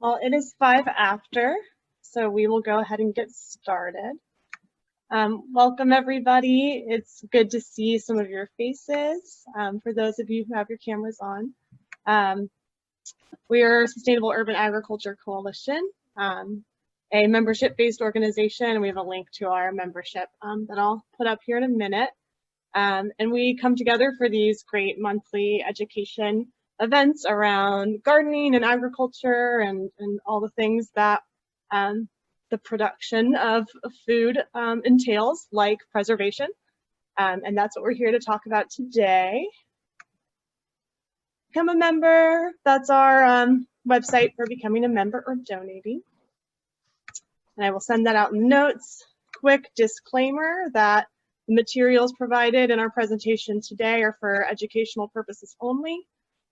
Well, it is 5 after, so we will go ahead and get started. Welcome, everybody. It's good to see some of your faces. For those of you who have your cameras on, we are Sustainable Urban Agriculture Coalition, a membership-based organization. We have a link to our membership that I'll put up here in a minute. And we come together for these great monthly education events around gardening and agriculture and all the things that the production of food entails, like preservation. And that's what we're here to talk about today. Become a member. That's our website for becoming a member or donating. And I will send that out in notes. Quick disclaimer that the materials provided in our presentation today are for educational purposes only.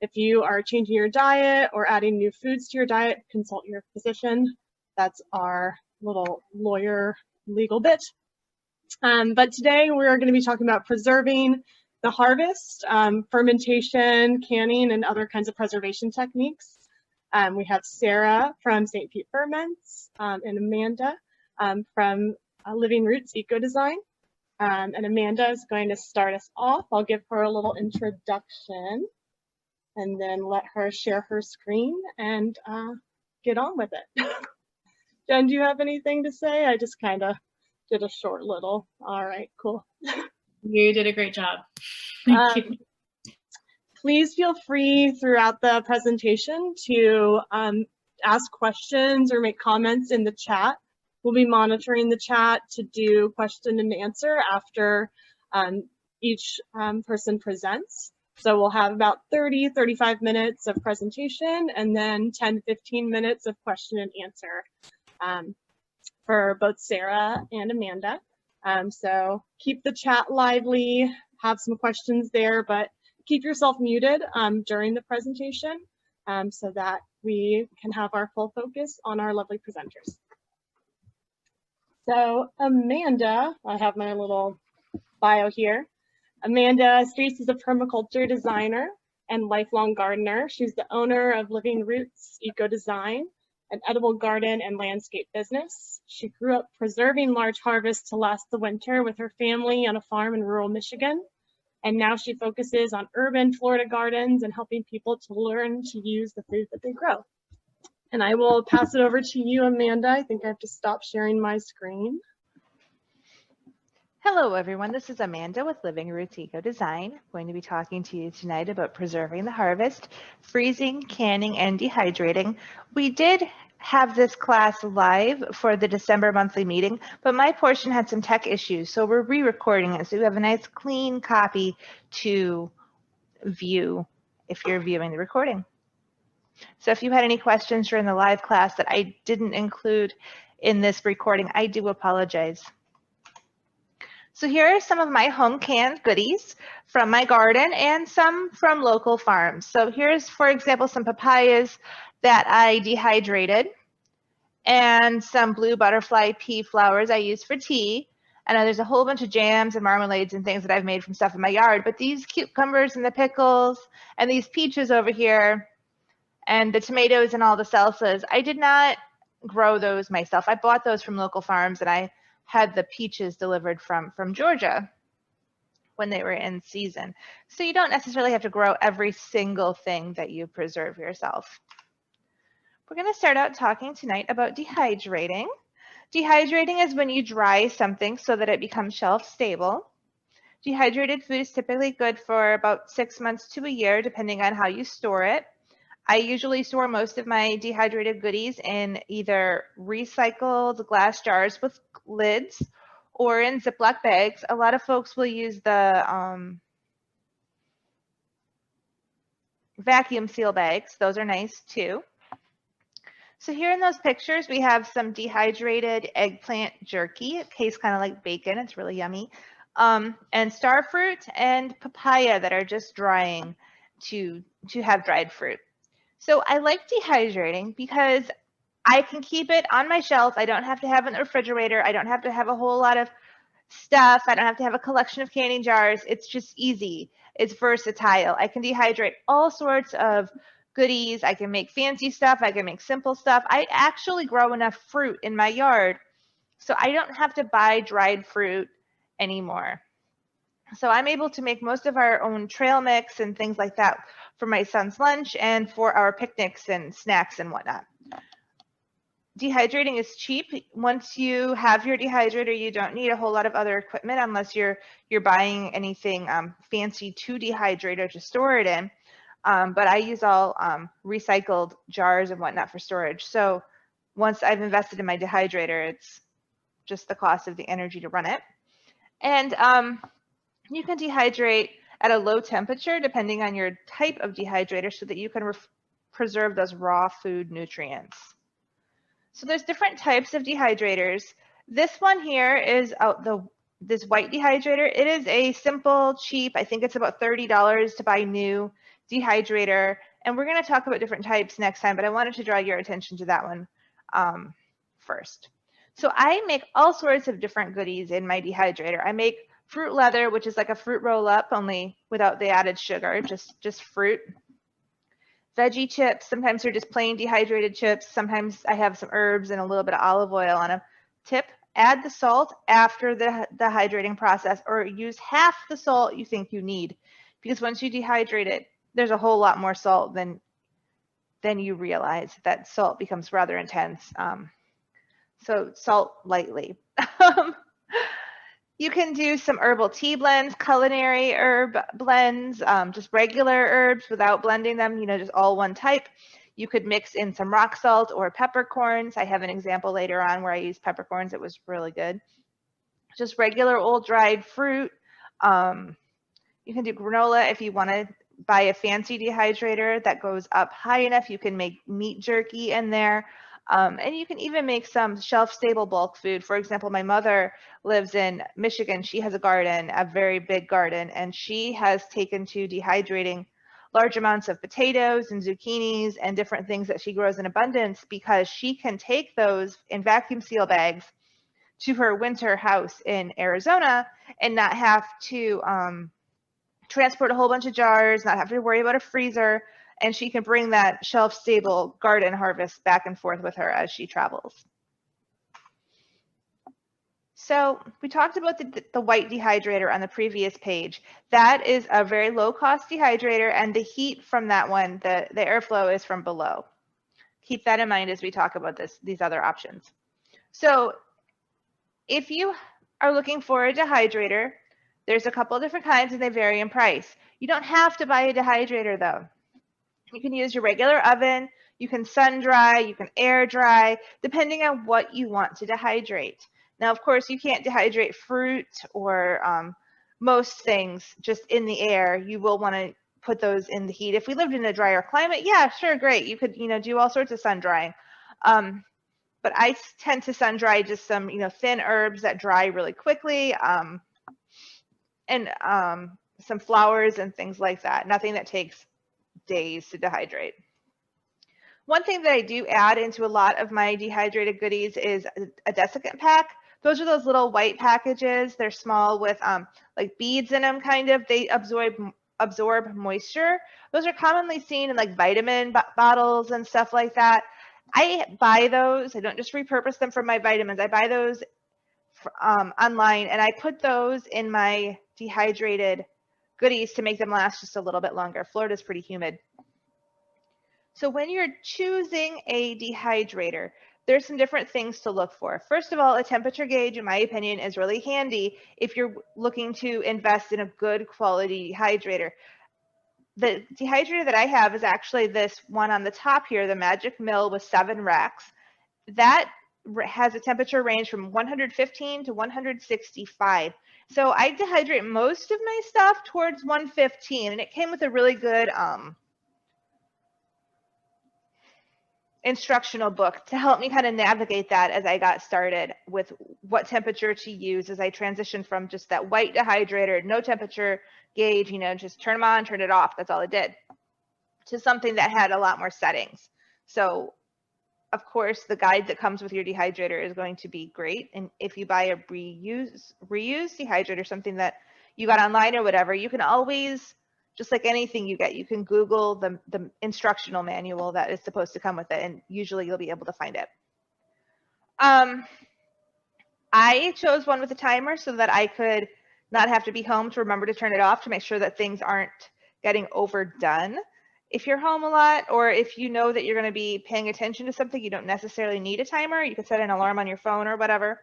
If you are changing your diet or adding new foods to your diet, consult your physician. That's our little lawyer legal bit. But today we're going to be talking about preserving the harvest, fermentation, canning, and other kinds of preservation techniques. We have Sarah from St. Pete Ferments and Amanda from Living Roots Eco Design. And Amanda is going to start us off. I'll give her a little introduction and then let her share her screen and get on with it. Jen, do you have anything to say? I just kind of did a short little. All right, cool. You did a great job. Thank you. Please feel free throughout the presentation to ask questions or make comments in the chat. We'll be monitoring the chat to do question and answer after each person presents. So we'll have about 30-35 minutes of presentation and then 10-15 minutes of question and answer for both Sarah and Amanda. So keep the chat lively, have some questions there, but keep yourself muted during the presentation so that we can have our full focus on our lovely presenters. So Amanda, I have my little bio here. Amanda Streets is a permaculture designer and lifelong gardener. She's the owner of Living Roots Eco Design, an edible garden and landscape business. She grew up preserving large harvests to last the winter with her family on a farm in rural Michigan. And now she focuses on urban Florida gardens and helping people to learn to use the food that they grow. And I will pass it over to you, Amanda. I think I have to stop sharing my screen. Hello, everyone. This is Amanda with Living Roots Eco Design. I'm going to be talking to you tonight about preserving the harvest, freezing, canning, and dehydrating. We did have this class live for the December monthly meeting, but my portion had some tech issues, so we're re-recording it. So we have a nice clean copy to view if you're viewing the recording. So if you had any questions during the live class that I didn't include in this recording, I do apologize. So here are some of my home canned goodies from my garden and some from local farms. So here's, for example, some papayas that I dehydrated and some blue butterfly pea flowers I use for tea. And there's a whole bunch of jams and marmalades and things that I've made from stuff in my yard. But these cucumbers and the pickles and these peaches over here and the tomatoes and all the salsas, I did not grow those myself. I bought those from local farms and I had the peaches delivered from Georgia when they were in season. So you don't necessarily have to grow every single thing that you preserve yourself. We're going to start out talking tonight about dehydrating. Dehydrating is when you dry something so that it becomes shelf stable. Dehydrated food is typically good for about 6 months to a year, depending on how you store it. I usually store most of my dehydrated goodies in either recycled glass jars with lids or in Ziploc bags. A lot of folks will use the vacuum seal bags. Those are nice too. So here in those pictures, we have some dehydrated eggplant jerky. It tastes kind of like bacon. It's really yummy. And starfruit and papaya that are just drying to have dried fruit. So I like dehydrating because I can keep it on my shelf. I don't have to have it in the refrigerator. I don't have to have a whole lot of stuff. I don't have to have a collection of canning jars. It's just easy. It's versatile. I can dehydrate all sorts of goodies. I can make fancy stuff. I can make simple stuff. I actually grow enough fruit in my yard, so I don't have to buy dried fruit anymore. So I'm able to make most of our own trail mix and things like that for my son's lunch and for our picnics and snacks and whatnot. Dehydrating is cheap. Once you have your dehydrator, you don't need a whole lot of other equipment unless you're buying anything fancy to dehydrate or to store it in. But I use all recycled jars and whatnot for storage. So once I've invested in my dehydrator, it's just the cost of the energy to run it. And you can dehydrate at a low temperature depending on your type of dehydrator so that you can preserve those raw food nutrients. So there's different types of dehydrators. This one here is this white dehydrator. It is a simple, cheap, I think it's about $30 to buy new dehydrator. And we're going to talk about different types next time, but I wanted to draw your attention to that one first. So I make all sorts of different goodies in my dehydrator. I make fruit leather, which is like a fruit roll up, only without the added sugar, just fruit. Veggie chips, sometimes they're just plain dehydrated chips. Sometimes I have some herbs and a little bit of olive oil on them. Tip, add the salt after the hydrating process, or use half the salt you think you need. Because once you dehydrate it, there's a whole lot more salt than you realize. That salt becomes rather intense. So salt lightly. You can do some herbal tea blends, culinary herb blends, just regular herbs without blending them, you know, just all one type. You could mix in some rock salt or peppercorns. I have an example later on where I used peppercorns. It was really good. Just regular old dried fruit. You can do granola if you want to buy a fancy dehydrator that goes up high enough. You can make meat jerky in there. And you can even make some shelf-stable bulk food. For example, my mother lives in Michigan. She has a garden, a very big garden, and she has taken to dehydrating large amounts of potatoes and zucchinis and different things that she grows in abundance because she can take those in vacuum seal bags to her winter house in Arizona and not have to transport a whole bunch of jars, not have to worry about a freezer. And she can bring that shelf-stable garden harvest back and forth with her as she travels. So we talked about the white dehydrator on the previous page. That is a very low-cost dehydrator, and the heat from that one, the airflow is from below. Keep that in mind as we talk about these other options. So if you are looking for a dehydrator, there's a couple of different kinds, and they vary in price. You don't have to buy a dehydrator, though. You can use your regular oven, you can sun dry, you can air dry, depending on what you want to dehydrate. Now, of course, you can't dehydrate fruit or most things just in the air. You will want to put those in the heat. If we lived in a drier climate, yeah, sure, great. You could, do all sorts of sun drying. But I tend to sun dry just some, thin herbs that dry really quickly, and some flowers and things like that. Nothing that takes days to dehydrate. One thing that I do add into a lot of my dehydrated goodies is a desiccant pack. Those are those little white packages. They're small with like beads in them, kind of. They absorb moisture. Those are commonly seen in like vitamin bottles and stuff like that. I buy those. I don't just repurpose them for my vitamins. I buy those online, and I put those in my dehydrated goodies to make them last just a little bit longer. Florida's pretty humid. So when you're choosing a dehydrator, there's some different things to look for. First of all, a temperature gauge, in my opinion, is really handy if you're looking to invest in a good quality dehydrator. The dehydrator that I have is actually this one on the top here, the Magic Mill with 7 racks. That has a temperature range from 115 to 165. So I dehydrate most of my stuff towards 115, and it came with a really good instructional book to help me kind of navigate that as I got started with what temperature to use as I transitioned from just that white dehydrator, no temperature gauge, just turn them on, turn it off, that's all it did, to something that had a lot more settings. So of course, the guide that comes with your dehydrator is going to be great. And if you buy a reuse dehydrator, something that you got online or whatever, you can always just like anything you get, you can Google the instructional manual that is supposed to come with it, and usually you'll be able to find it. I chose one with a timer so that I could not have to be home to remember to turn it off to make sure that things aren't getting overdone. If you're home a lot, or if you know that you're going to be paying attention to something, you don't necessarily need a timer. You could set an alarm on your phone or whatever.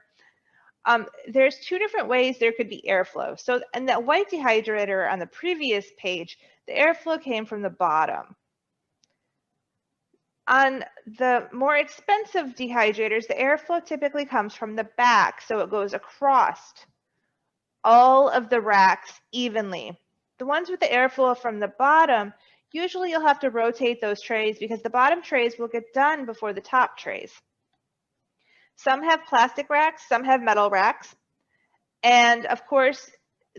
There's two different ways there could be airflow. So in that white dehydrator on the previous page, the airflow came from the bottom. On the more expensive dehydrators, the airflow typically comes from the back, so it goes across all of the racks evenly. The ones with the airflow from the bottom, usually you'll have to rotate those trays because the bottom trays will get done before the top trays. Some have plastic racks, some have metal racks, and of course,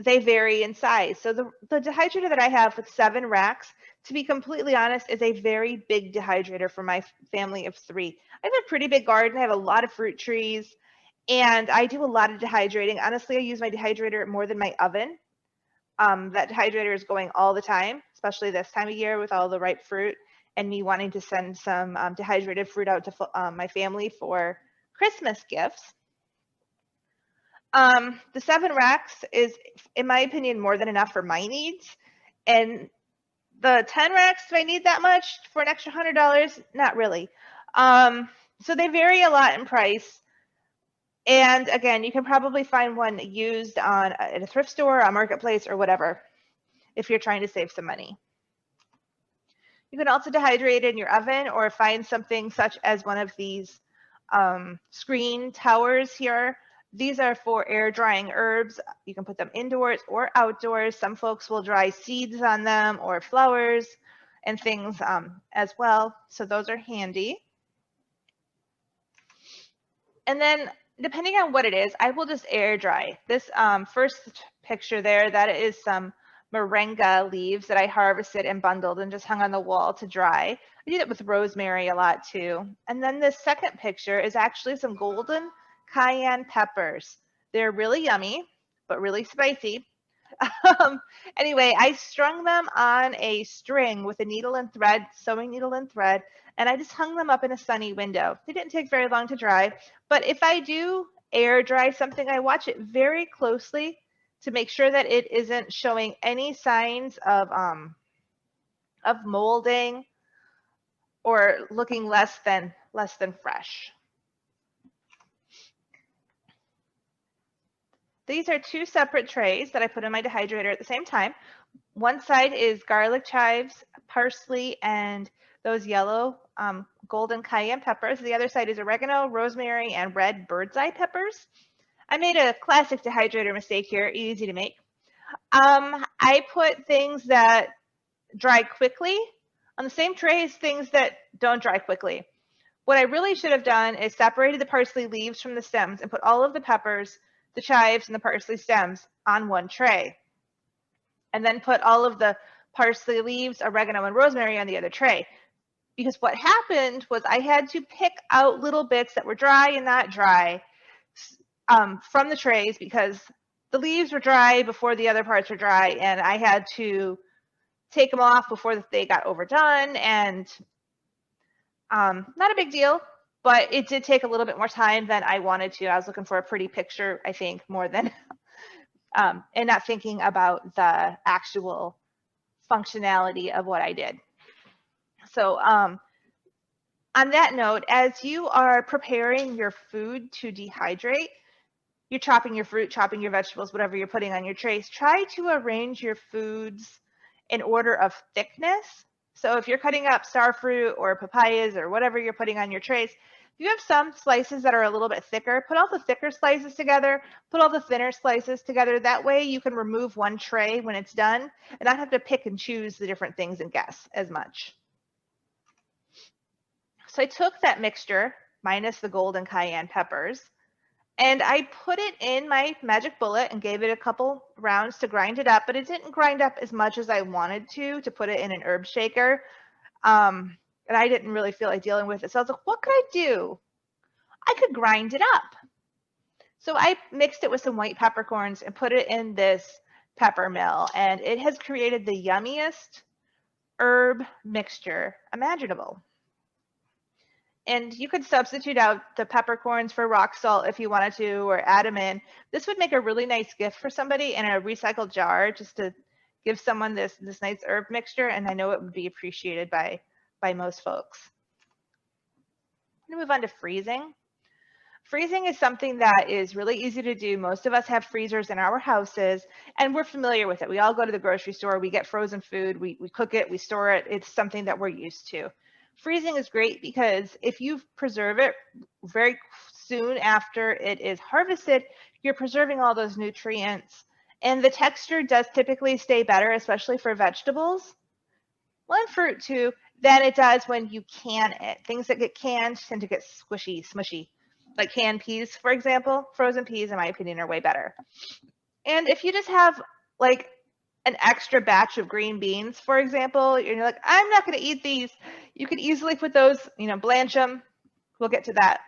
they vary in size. So the dehydrator that I have with 7 racks, to be completely honest, is a very big dehydrator for my family of 3. I have a pretty big garden. I have a lot of fruit trees, and I do a lot of dehydrating. Honestly, I use my dehydrator more than my oven. That dehydrator is going all the time, especially this time of year with all the ripe fruit and me wanting to send some dehydrated fruit out to my family for Christmas gifts. The 7 racks is, in my opinion, more than enough for my needs. And the 10 racks, do I need that much for an extra $100? Not really. So they vary a lot in price. And again, you can probably find one used at a thrift store, a marketplace, or whatever, if you're trying to save some money. You can also dehydrate in your oven or find something such as one of these screen towers here. These are for air drying herbs. You can put them indoors or outdoors. Some folks will dry seeds on them or flowers and things as well. So those are handy. And then depending on what it is, I will just air dry. This first picture there, that is some moringa leaves that I harvested and bundled and just hung on the wall to dry. I do that with rosemary a lot too. And then this second picture is actually some golden cayenne peppers. They're really yummy, but really spicy. Anyway, I strung them on a string with a needle and thread, sewing needle and thread, and I just hung them up in a sunny window. They didn't take very long to dry, but if I do air dry something, I watch it very closely to make sure that it isn't showing any signs of molding or looking less than fresh. These are 2 separate trays that I put in my dehydrator at the same time. One side is garlic chives, parsley, and those yellow golden cayenne peppers. The other side is oregano, rosemary, and red bird's eye peppers. I made a classic dehydrator mistake here, easy to make. I put things that dry quickly on the same tray as things that don't dry quickly. What I really should have done is separated the parsley leaves from the stems and put all of the peppers, the chives, and the parsley stems on one tray. And then put all of the parsley leaves, oregano, and rosemary on the other tray. Because what happened was I had to pick out little bits that were dry and not dry from the trays because the leaves were dry before the other parts were dry, and I had to take them off before they got overdone. And not a big deal, but it did take a little bit more time than I wanted to. I was looking for a pretty picture, I think, more than, and not thinking about the actual functionality of what I did. So on that note, as you are preparing your food to dehydrate, you're chopping your fruit, chopping your vegetables, whatever you're putting on your trays, try to arrange your foods in order of thickness. So if you're cutting up star fruit or papayas or whatever you're putting on your trays, if you have some slices that are a little bit thicker, put all the thicker slices together, put all the thinner slices together. That way you can remove one tray when it's done and not have to pick and choose the different things and guess as much. So I took that mixture, minus the golden cayenne peppers, and I put it in my magic bullet and gave it a couple rounds to grind it up, but it didn't grind up as much as I wanted to put it in an herb shaker. And I didn't really feel like dealing with it. So I was like, what could I do? I could grind it up. So I mixed it with some white peppercorns and put it in this Peppermill, and it has created the yummiest herb mixture imaginable. And you could substitute out the peppercorns for rock salt if you wanted to, or add them in. This would make a really nice gift for somebody in a recycled jar, just to give someone this nice herb mixture, and I know it would be appreciated by most folks. I'm gonna move on to freezing. Freezing is something that is really easy to do. Most of us have freezers in our houses, and we're familiar with it. We all go to the grocery store, we get frozen food, we cook it, we store it. It's something that we're used to. Freezing is great because if you preserve it very soon after it is harvested, you're preserving all those nutrients, and the texture does typically stay better, especially for vegetables, well, and fruit too, than it does when you can it. Things that get canned tend to get squishy, smushy. Like canned peas, for example. Frozen peas, in my opinion, are way better. And if you just have like an extra batch of green beans, for example, and you're like, I'm not going to eat these, you could easily put those, blanch them. We'll get to that.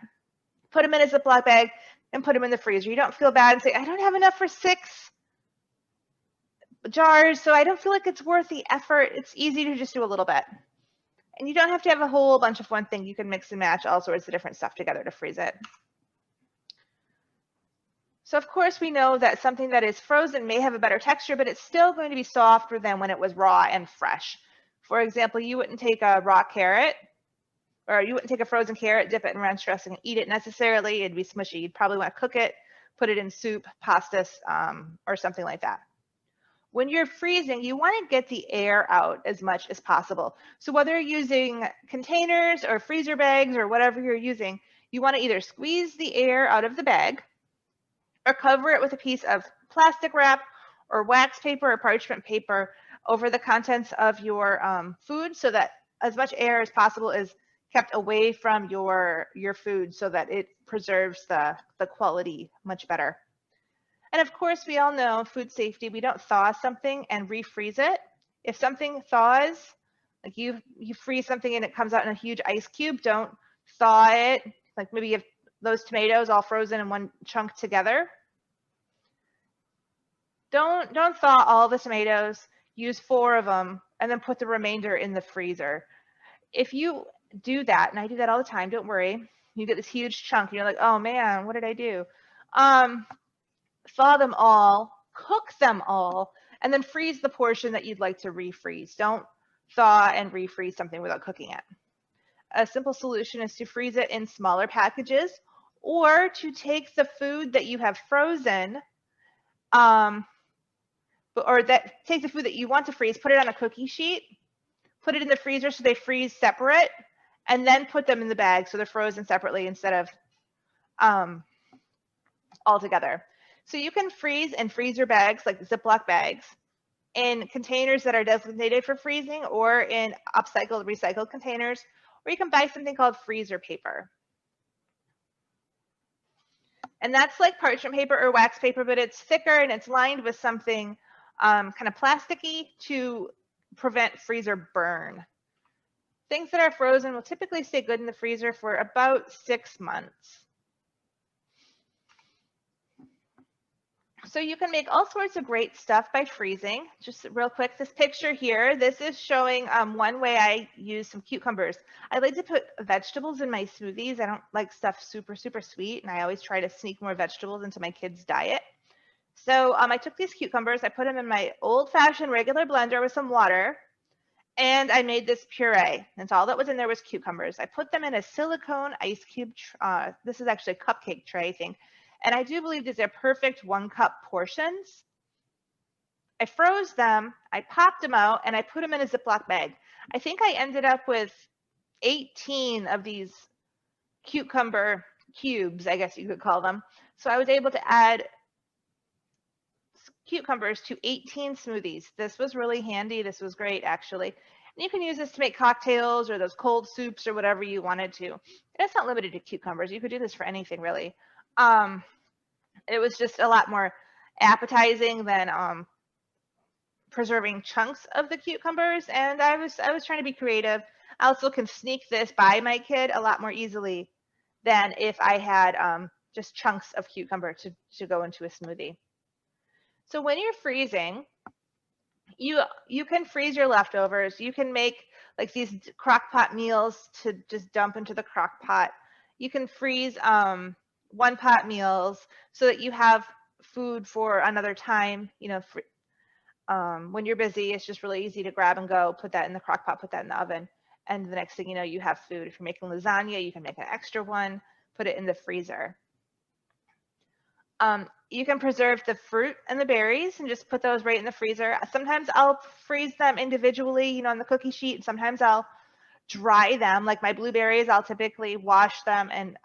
Put them in a Ziploc bag and put them in the freezer. You don't feel bad and say, I don't have enough for 6 jars, so I don't feel like it's worth the effort. It's easy to just do a little bit. And you don't have to have a whole bunch of one thing. You can mix and match all sorts of different stuff together to freeze it. So of course we know that something that is frozen may have a better texture, but it's still going to be softer than when it was raw and fresh. For example, you wouldn't take a raw carrot, or you wouldn't take a frozen carrot, dip it in ranch dressing, and eat it necessarily. It'd be smushy. You'd probably want to cook it, put it in soup, pastas, or something like that. When you're freezing, you want to get the air out as much as possible. So whether you're using containers or freezer bags or whatever you're using, you want to either squeeze the air out of the bag or cover it with a piece of plastic wrap or wax paper or parchment paper over the contents of your food, so that as much air as possible is kept away from your food, so that it preserves the quality much better. And of course, we all know food safety, we don't thaw something and refreeze it. If something thaws, like you freeze something and it comes out in a huge ice cube, don't thaw it. Like maybe you have those tomatoes all frozen in one chunk together. Don't thaw all the tomatoes, use 4 of them, and then put the remainder in the freezer. If you do that, and I do that all the time, don't worry, you get this huge chunk and you're like, oh man, what did I do? Thaw them all, cook them all, and then freeze the portion that you'd like to refreeze. Don't thaw and refreeze something without cooking it. A simple solution is to freeze it in smaller packages, or to take the food that you have frozen, take the food that you want to freeze, put it on a cookie sheet, put it in the freezer so they freeze separate, and then put them in the bag so they're frozen separately instead of all together. So you can freeze in freezer bags, like Ziploc bags, in containers that are designated for freezing, or in upcycled, recycled containers, or you can buy something called freezer paper. And that's like parchment paper or wax paper, but it's thicker and it's lined with something kind of plasticky to prevent freezer burn. Things that are frozen will typically stay good in the freezer for about 6 months. So you can make all sorts of great stuff by freezing. Just real quick, this picture here, this is showing one way I use some cucumbers. I like to put vegetables in my smoothies. I don't like stuff super, super sweet, and I always try to sneak more vegetables into my kids' diet. So I took these cucumbers, I put them in my old-fashioned regular blender with some water, and I made this puree. And so all that was in there was cucumbers. I put them in a silicone ice cube, this is actually a cupcake tray, I think. And I do believe these are perfect 1-cup portions. I froze them, I popped them out, and I put them in a Ziploc bag. I think I ended up with 18 of these cucumber cubes, I guess you could call them. So I was able to add cucumbers to 18 smoothies. This was really handy. This was great, actually. And you can use this to make cocktails or those cold soups or whatever you wanted to. It's not limited to cucumbers. You could do this for anything, really. It was just a lot more appetizing than preserving chunks of the cucumbers, and I was trying to be creative. I also can sneak this by my kid a lot more easily than if I had just chunks of cucumber to go into a smoothie. So when you're freezing, you can freeze your leftovers. You can make like these crock pot meals to just dump into the crock pot. You can freeze one pot meals so that you have food for another time. You know, when you're busy, it's just really easy to grab and go, put that in the crock pot, put that in the oven, and the next thing you know, you have food. If you're making lasagna, you can make an extra one, put it in the freezer. You can preserve the fruit and the berries and just put those right in the freezer. Sometimes I'll freeze them individually, you know, on the cookie sheet. Sometimes I'll dry them. Like my blueberries, I'll typically wash them and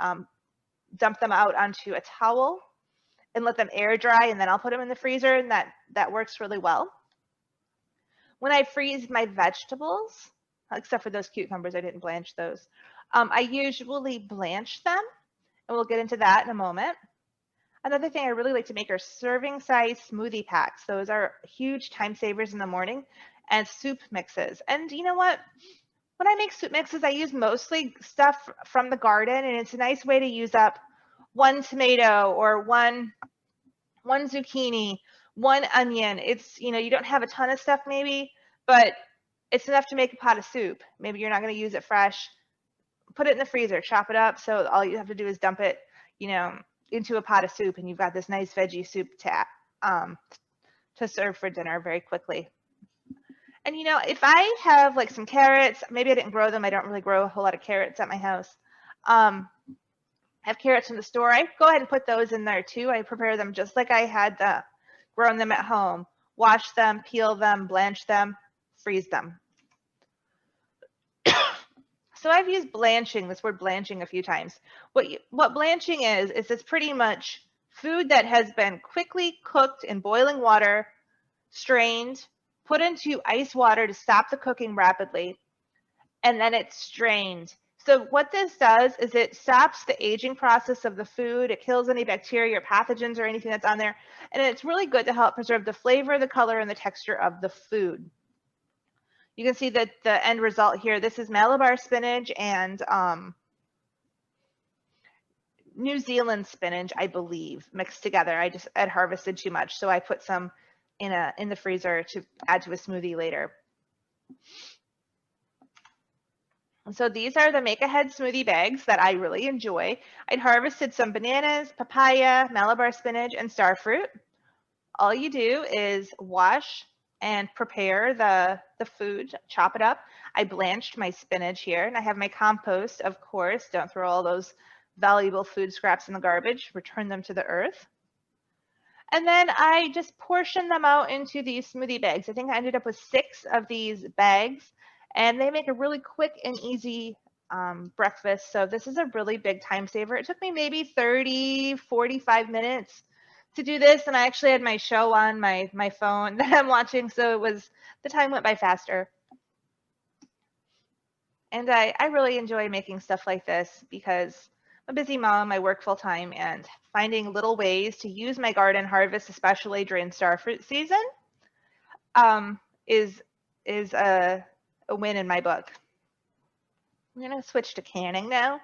dump them out onto a towel and let them air dry, and then I'll put them in the freezer, and that works really well. When I freeze my vegetables, except for those cucumbers, I didn't blanch those. I usually blanch them, and we'll get into that in a moment. Another thing I really like to make are serving size smoothie packs. Those are huge time savers in the morning, and soup mixes. And you know what? When I make soup mixes, I use mostly stuff from the garden, and it's a nice way to use up one tomato or one zucchini, one onion. It's, you know, you don't have a ton of stuff maybe, but it's enough to make a pot of soup. Maybe you're not going to use it fresh. Put it in the freezer, chop it up. So all you have to do is dump it, you know, into a pot of soup, and you've got this nice veggie soup to serve for dinner very quickly. And you know, if I have like some carrots, maybe I didn't grow them. I don't really grow a whole lot of carrots at my house. I have carrots from the store. I go ahead and put those in there too. I prepare them just like I had grown them at home. Wash them, peel them, blanch them, freeze them. So I've used blanching, this word blanching, a few times. What blanching is it's pretty much food that has been quickly cooked in boiling water, strained, put into ice water to stop the cooking rapidly, and then it's strained. So what this does is it stops the aging process of the food. It kills any bacteria or pathogens or anything that's on there. And it's really good to help preserve the flavor, the color, and the texture of the food. You can see that the end result here, this is Malabar spinach and New Zealand spinach, I believe, mixed together. I had harvested too much, so I put some in the freezer to add to a smoothie later. So these are the Make Ahead smoothie bags that I really enjoy. I'd harvested some bananas, papaya, Malabar spinach, and star fruit. All you do is wash and prepare the food, chop it up. I blanched my spinach here, and I have my compost, of course. Don't throw all those valuable food scraps in the garbage. Return them to the earth. And then I just portion them out into these smoothie bags. I think I ended up with 6 of these bags, and they make a really quick and easy breakfast. So this is a really big time saver. It took me maybe 30, 45 minutes to do this, and I actually had my show on my phone that I'm watching, so the time went by faster. And I really enjoy making stuff like this because I'm a busy mom, I work full time, and finding little ways to use my garden harvest, especially during starfruit season, is a win in my book. I'm going to switch to canning now.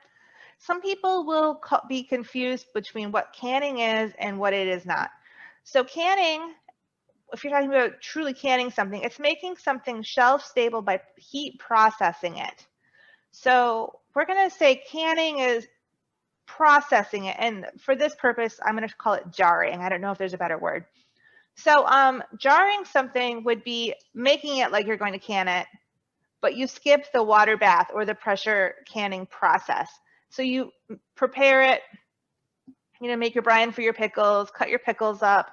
Some people will be confused between what canning is and what it is not. So canning, if you're talking about truly canning something, it's making something shelf stable by heat processing it. So we're going to say canning is processing it. And for this purpose, I'm going to call it jarring. I don't know if there's a better word. So jarring something would be making it like you're going to can it, but you skip the water bath or the pressure canning process. So you prepare it, you know, make your brine for your pickles, cut your pickles up,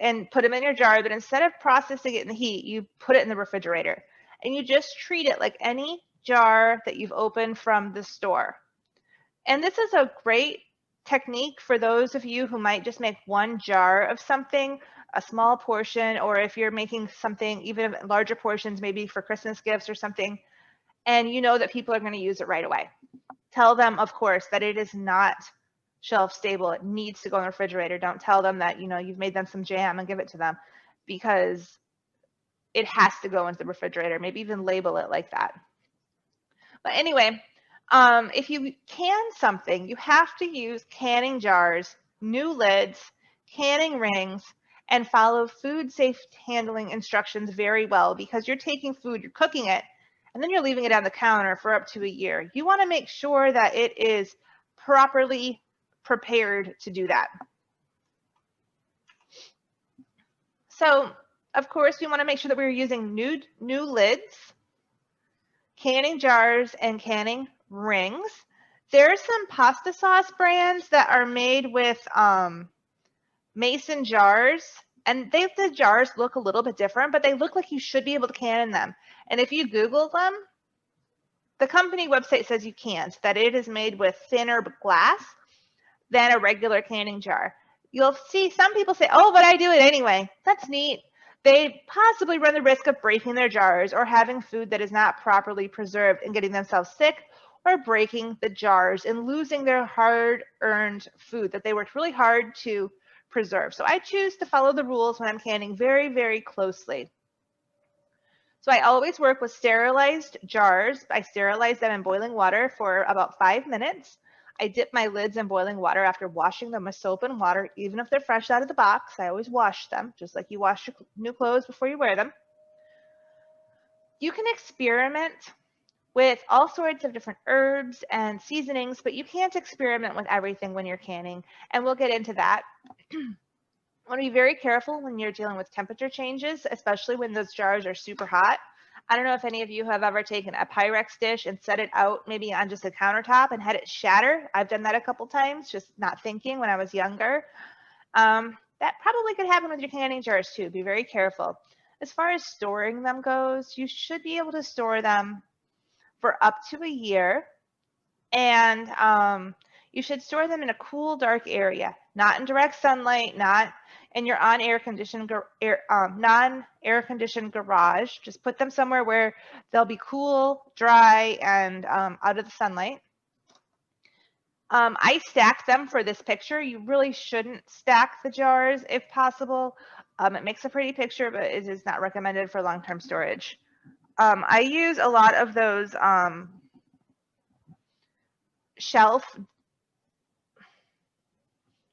and put them in your jar. But instead of processing it in the heat, you put it in the refrigerator, and you just treat it like any jar that you've opened from the store. And this is a great technique for those of you who might just make one jar of something, a small portion, or if you're making something even larger portions, maybe for Christmas gifts or something, and you know that people are going to use it right away. Tell them, of course, that it is not shelf stable. It needs to go in the refrigerator. Don't tell them that, you know, you've made them some jam and give it to them, because it has to go into the refrigerator. Maybe even label it like that. But anyway, if you can something, you have to use canning jars, new lids, canning rings, and follow food safe handling instructions very well, because you're taking food, you're cooking it, and then you're leaving it on the counter for up to a year. You want to make sure that it is properly prepared to do that. So, of course, we want to make sure that we're using new lids, canning jars, and canning rings. There's some pasta sauce brands that are made with mason jars, and the jars look a little bit different, but they look like you should be able to can in them. And if you Google them, the company website says you can't, that it is made with thinner glass than a regular canning jar. You'll see some people say, oh, but I do it anyway. That's neat. They possibly run the risk of breaking their jars or having food that is not properly preserved and getting themselves sick, or breaking the jars and losing their hard-earned food that they worked really hard to preserve. So I choose to follow the rules when I'm canning very, very closely. So I always work with sterilized jars. I sterilize them in boiling water for about 5 minutes. I dip my lids in boiling water after washing them with soap and water, even if they're fresh out of the box. I always wash them, just like you wash your new clothes before you wear them. You can experiment with all sorts of different herbs and seasonings, but you can't experiment with everything when you're canning, and we'll get into that. I want to be very careful when you're dealing with temperature changes, especially when those jars are super hot. I don't know if any of you have ever taken a Pyrex dish and set it out maybe on just a countertop and had it shatter. I've done that a couple times, just not thinking when I was younger. That probably could happen with your canning jars too. Be very careful. As far as storing them goes, you should be able to store them for up to a year. And you should store them in a cool, dark area, not in direct sunlight, not in your non-air conditioned garage. Just put them somewhere where they'll be cool, dry, and out of the sunlight. I stack them for this picture. You really shouldn't stack the jars if possible. It makes a pretty picture, but it is not recommended for long-term storage. I use a lot of those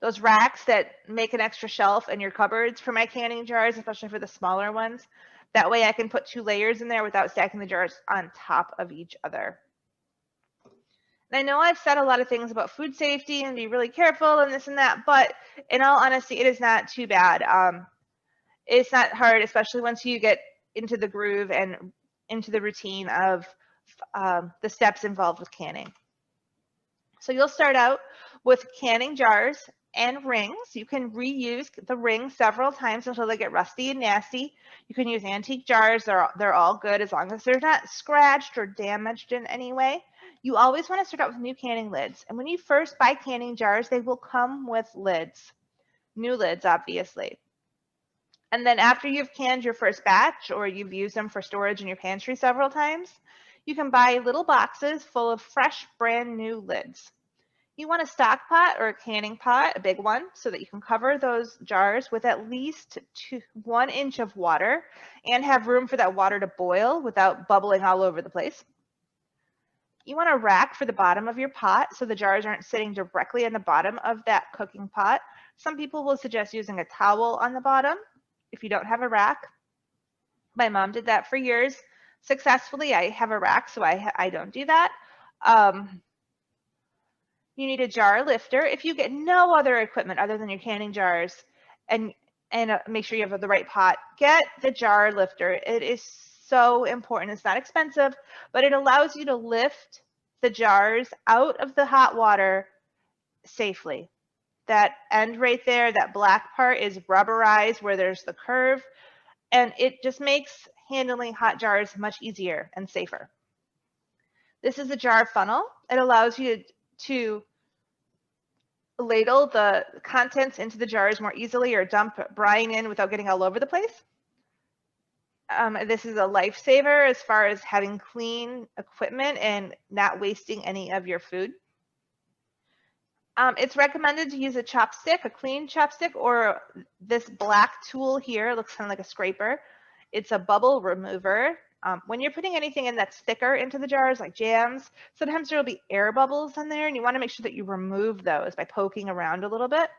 those racks that make an extra shelf in your cupboards for my canning jars, especially for the smaller ones. That way I can put 2 layers in there without stacking the jars on top of each other. And I know I've said a lot of things about food safety and be really careful and this and that, but in all honesty, it is not too bad. It's not hard, especially once you get into the groove and into the routine of the steps involved with canning. So you'll start out with canning jars and rings. You can reuse the rings several times until they get rusty and nasty. You can use antique jars. They're all good as long as they're not scratched or damaged in any way. You always want to start out with new canning lids. And when you first buy canning jars, they will come with lids, new lids, obviously. And then after you've canned your first batch, or you've used them for storage in your pantry several times, you can buy little boxes full of fresh, brand new lids. You want a stock pot or a canning pot, a big one, so that you can cover those jars with at least 1 inch of water and have room for that water to boil without bubbling all over the place. You want a rack for the bottom of your pot so the jars aren't sitting directly in the bottom of that cooking pot. Some people will suggest using a towel on the bottom if you don't have a rack. My mom did that for years successfully. I have a rack, so I don't do that. You need a jar lifter. If you get no other equipment other than your canning jars, and make sure you have the right pot, get the jar lifter. It is so important. It's not expensive, but it allows you to lift the jars out of the hot water safely. That end right there, that black part, is rubberized where there's the curve, and it just makes handling hot jars much easier and safer. This is a jar funnel. It allows you to ladle the contents into the jars more easily, or dump brine in without getting all over the place. This is a lifesaver as far as having clean equipment and not wasting any of your food. It's recommended to use a chopstick, a clean chopstick, or this black tool here. It looks kind of like a scraper. It's a bubble remover. When you're putting anything in that's thicker into the jars, like jams, sometimes there will be air bubbles in there, and you want to make sure that you remove those by poking around a little bit.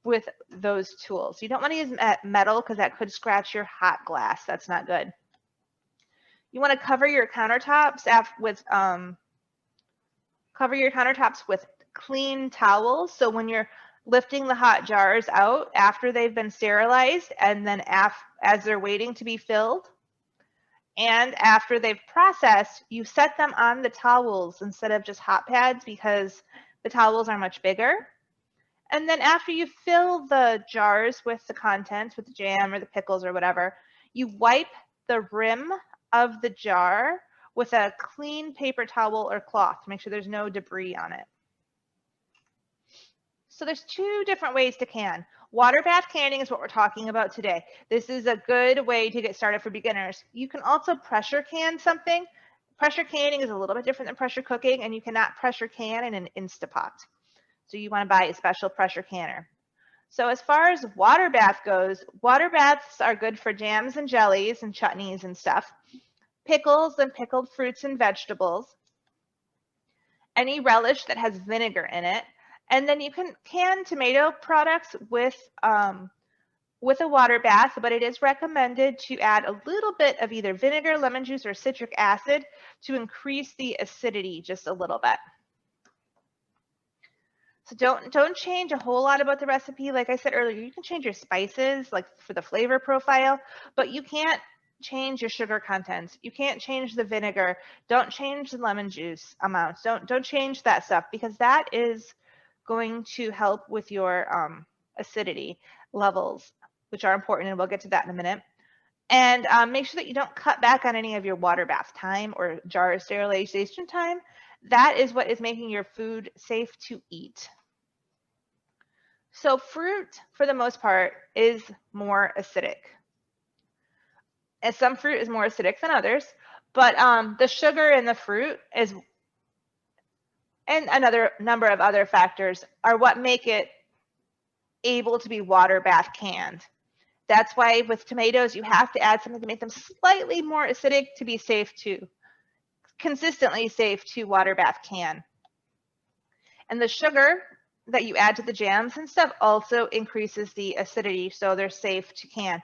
with those tools. You don't want to use metal because that could scratch your hot glass. That's not good. You want to cover your countertops with clean towels. So when you're lifting the hot jars out after they've been sterilized, and then as they're waiting to be filled, and after they've processed, you set them on the towels instead of just hot pads because the towels are much bigger. And then after you fill the jars with the contents, with the jam or the pickles or whatever, you wipe the rim of the jar with a clean paper towel or cloth to make sure there's no debris on it. So there's two different ways to can. Water bath canning is what we're talking about today. This is a good way to get started for beginners. You can also pressure can something. Pressure canning is a little bit different than pressure cooking, and you cannot pressure can in an Instapot. So you want to buy a special pressure canner. So as far as water bath goes, water baths are good for jams and jellies and chutneys and stuff, pickles and pickled fruits and vegetables, any relish that has vinegar in it. And then you can can tomato products with a water bath, but it is recommended to add a little bit of either vinegar, lemon juice, or citric acid to increase the acidity just a little bit. So don't change a whole lot about the recipe. Like I said earlier, you can change your spices, like for the flavor profile, but you can't change your sugar content. You can't change the vinegar. Don't change the lemon juice amounts. Don't change that stuff because that is going to help with your acidity levels, which are important, and we'll get to that in a minute. And make sure that you don't cut back on any of your water bath time or jar sterilization time. That is what is making your food safe to eat. So fruit, for the most part, is more acidic. And some fruit is more acidic than others, but the sugar in the fruit is, and another number of other factors, are what make it able to be water bath canned. That's why with tomatoes, you have to add something to make them slightly more acidic to be safe to, consistently safe to water bath can. And the sugar that you add to the jams and stuff also increases the acidity, so they're safe to can.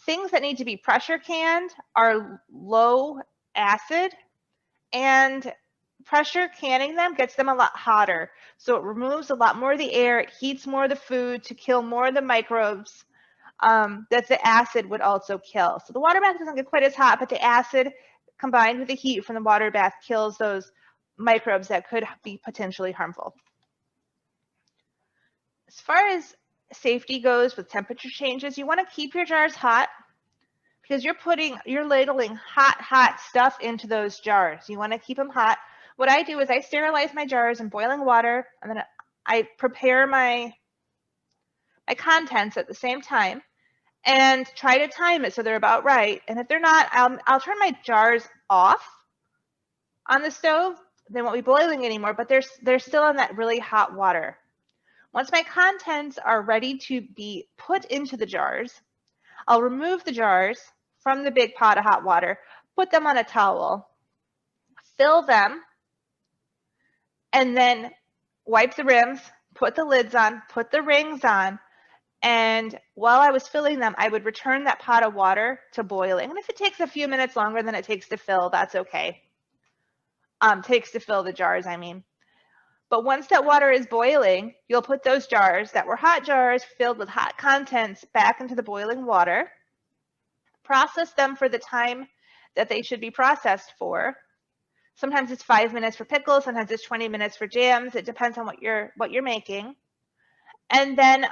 Things that need to be pressure canned are low acid, and pressure canning them gets them a lot hotter. So it removes a lot more of the air, it heats more of the food to kill more of the microbes that the acid would also kill. So the water bath doesn't get quite as hot, but the acid combined with the heat from the water bath kills those microbes that could be potentially harmful. As far as safety goes with temperature changes, you want to keep your jars hot because you're ladling hot stuff into those jars. You want to keep them hot. What I do is I sterilize my jars in boiling water, and then I prepare my contents at the same time and try to time it so they're about right. And if they're not, I'll turn my jars off on the stove. They won't be boiling anymore, but they're still in that really hot water. Once my contents are ready to be put into the jars, I'll remove the jars from the big pot of hot water, put them on a towel, fill them, and then wipe the rims, put the lids on, put the rings on, and while I was filling them, I would return that pot of water to boiling. And if it takes a few minutes longer than it takes to fill, that's okay. Takes to fill the jars, I mean. But once that water is boiling, you'll put those jars that were hot jars filled with hot contents back into the boiling water, process them for the time that they should be processed for. Sometimes it's 5 minutes for pickles, sometimes it's 20 minutes for jams. It depends on what you're making. And then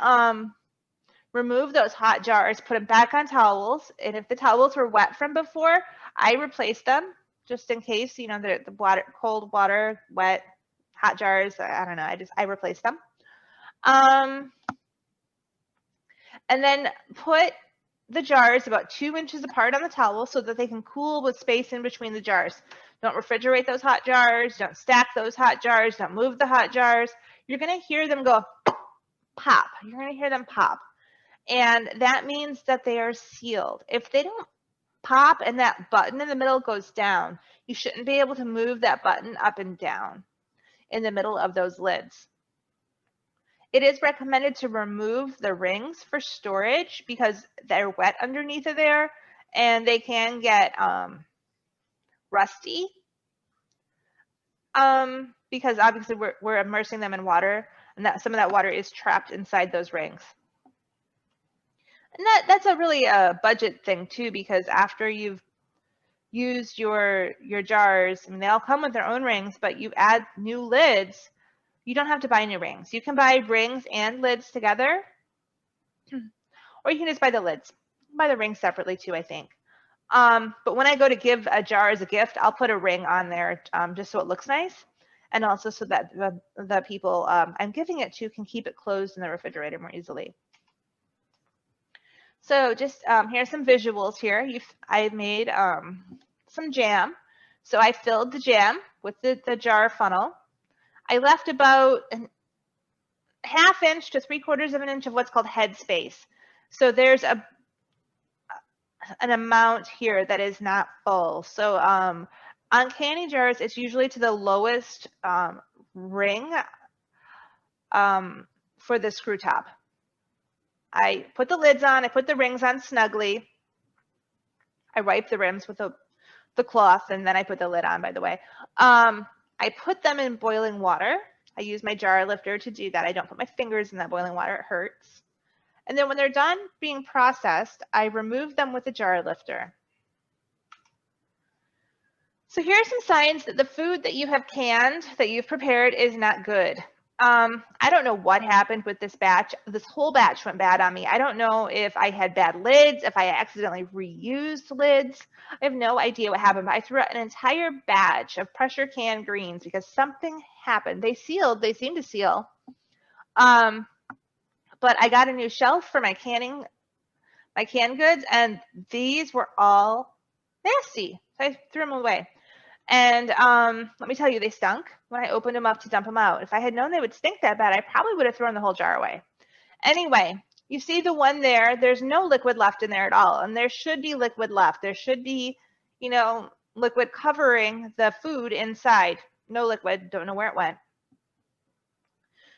remove those hot jars, put them back on towels. And if the towels were wet from before, I replace them just in case, you know, the water, cold water, wet, hot jars, I don't know, I replace them. And then put the jars about 2 inches apart on the towel so that they can cool with space in between the jars. Don't refrigerate those hot jars, don't stack those hot jars, don't move the hot jars. You're gonna hear them go pop, you're gonna hear them pop. And that means that they are sealed. If they don't pop and that button in the middle goes down, you shouldn't be able to move that button up and down in the middle of those lids. It is recommended to remove the rings for storage because they're wet underneath of there and they can get rusty. Because obviously we're immersing them in water, and that some of that water is trapped inside those rings. And that's a really budget thing too, because after you've used your jars, I mean, they all come with their own rings, but you add new lids, you don't have to buy new rings. You can buy rings and lids together, or you can just buy the lids. Buy the rings separately too, I think. But when I go to give a jar as a gift, I'll put a ring on there just so it looks nice. And also so that the people I'm giving it to can keep it closed in the refrigerator more easily. So just here's some visuals here. I made some jam. So I filled the jam with the jar funnel. I left about a ½ inch to 3/4 of an inch of what's called head space. So there's an amount here that is not full. So on candy jars, it's usually to the lowest ring for the screw top. I put the lids on, I put the rings on snugly. I wipe the rims with the cloth, and then I put the lid on, by the way. I put them in boiling water. I use my jar lifter to do that. I don't put my fingers in that boiling water, it hurts. And then when they're done being processed, I remove them with a jar lifter. So here are some signs that the food that you have canned, that you've prepared, is not good. I don't know what happened with this batch. This whole batch went bad on me. I don't know if I had bad lids, if I accidentally reused lids. I have no idea what happened, but I threw out an entire batch of pressure canned greens because something happened. They sealed, they seemed to seal. But I got a new shelf for my canned goods, and these were all nasty. So I threw them away. And let me tell you, they stunk when I opened them up to dump them out. If I had known they would stink that bad, I probably would have thrown the whole jar away. Anyway, you see the one there, there's no liquid left in there at all. And there should be liquid left. There should be, you know, liquid covering the food inside. No liquid, don't know where it went.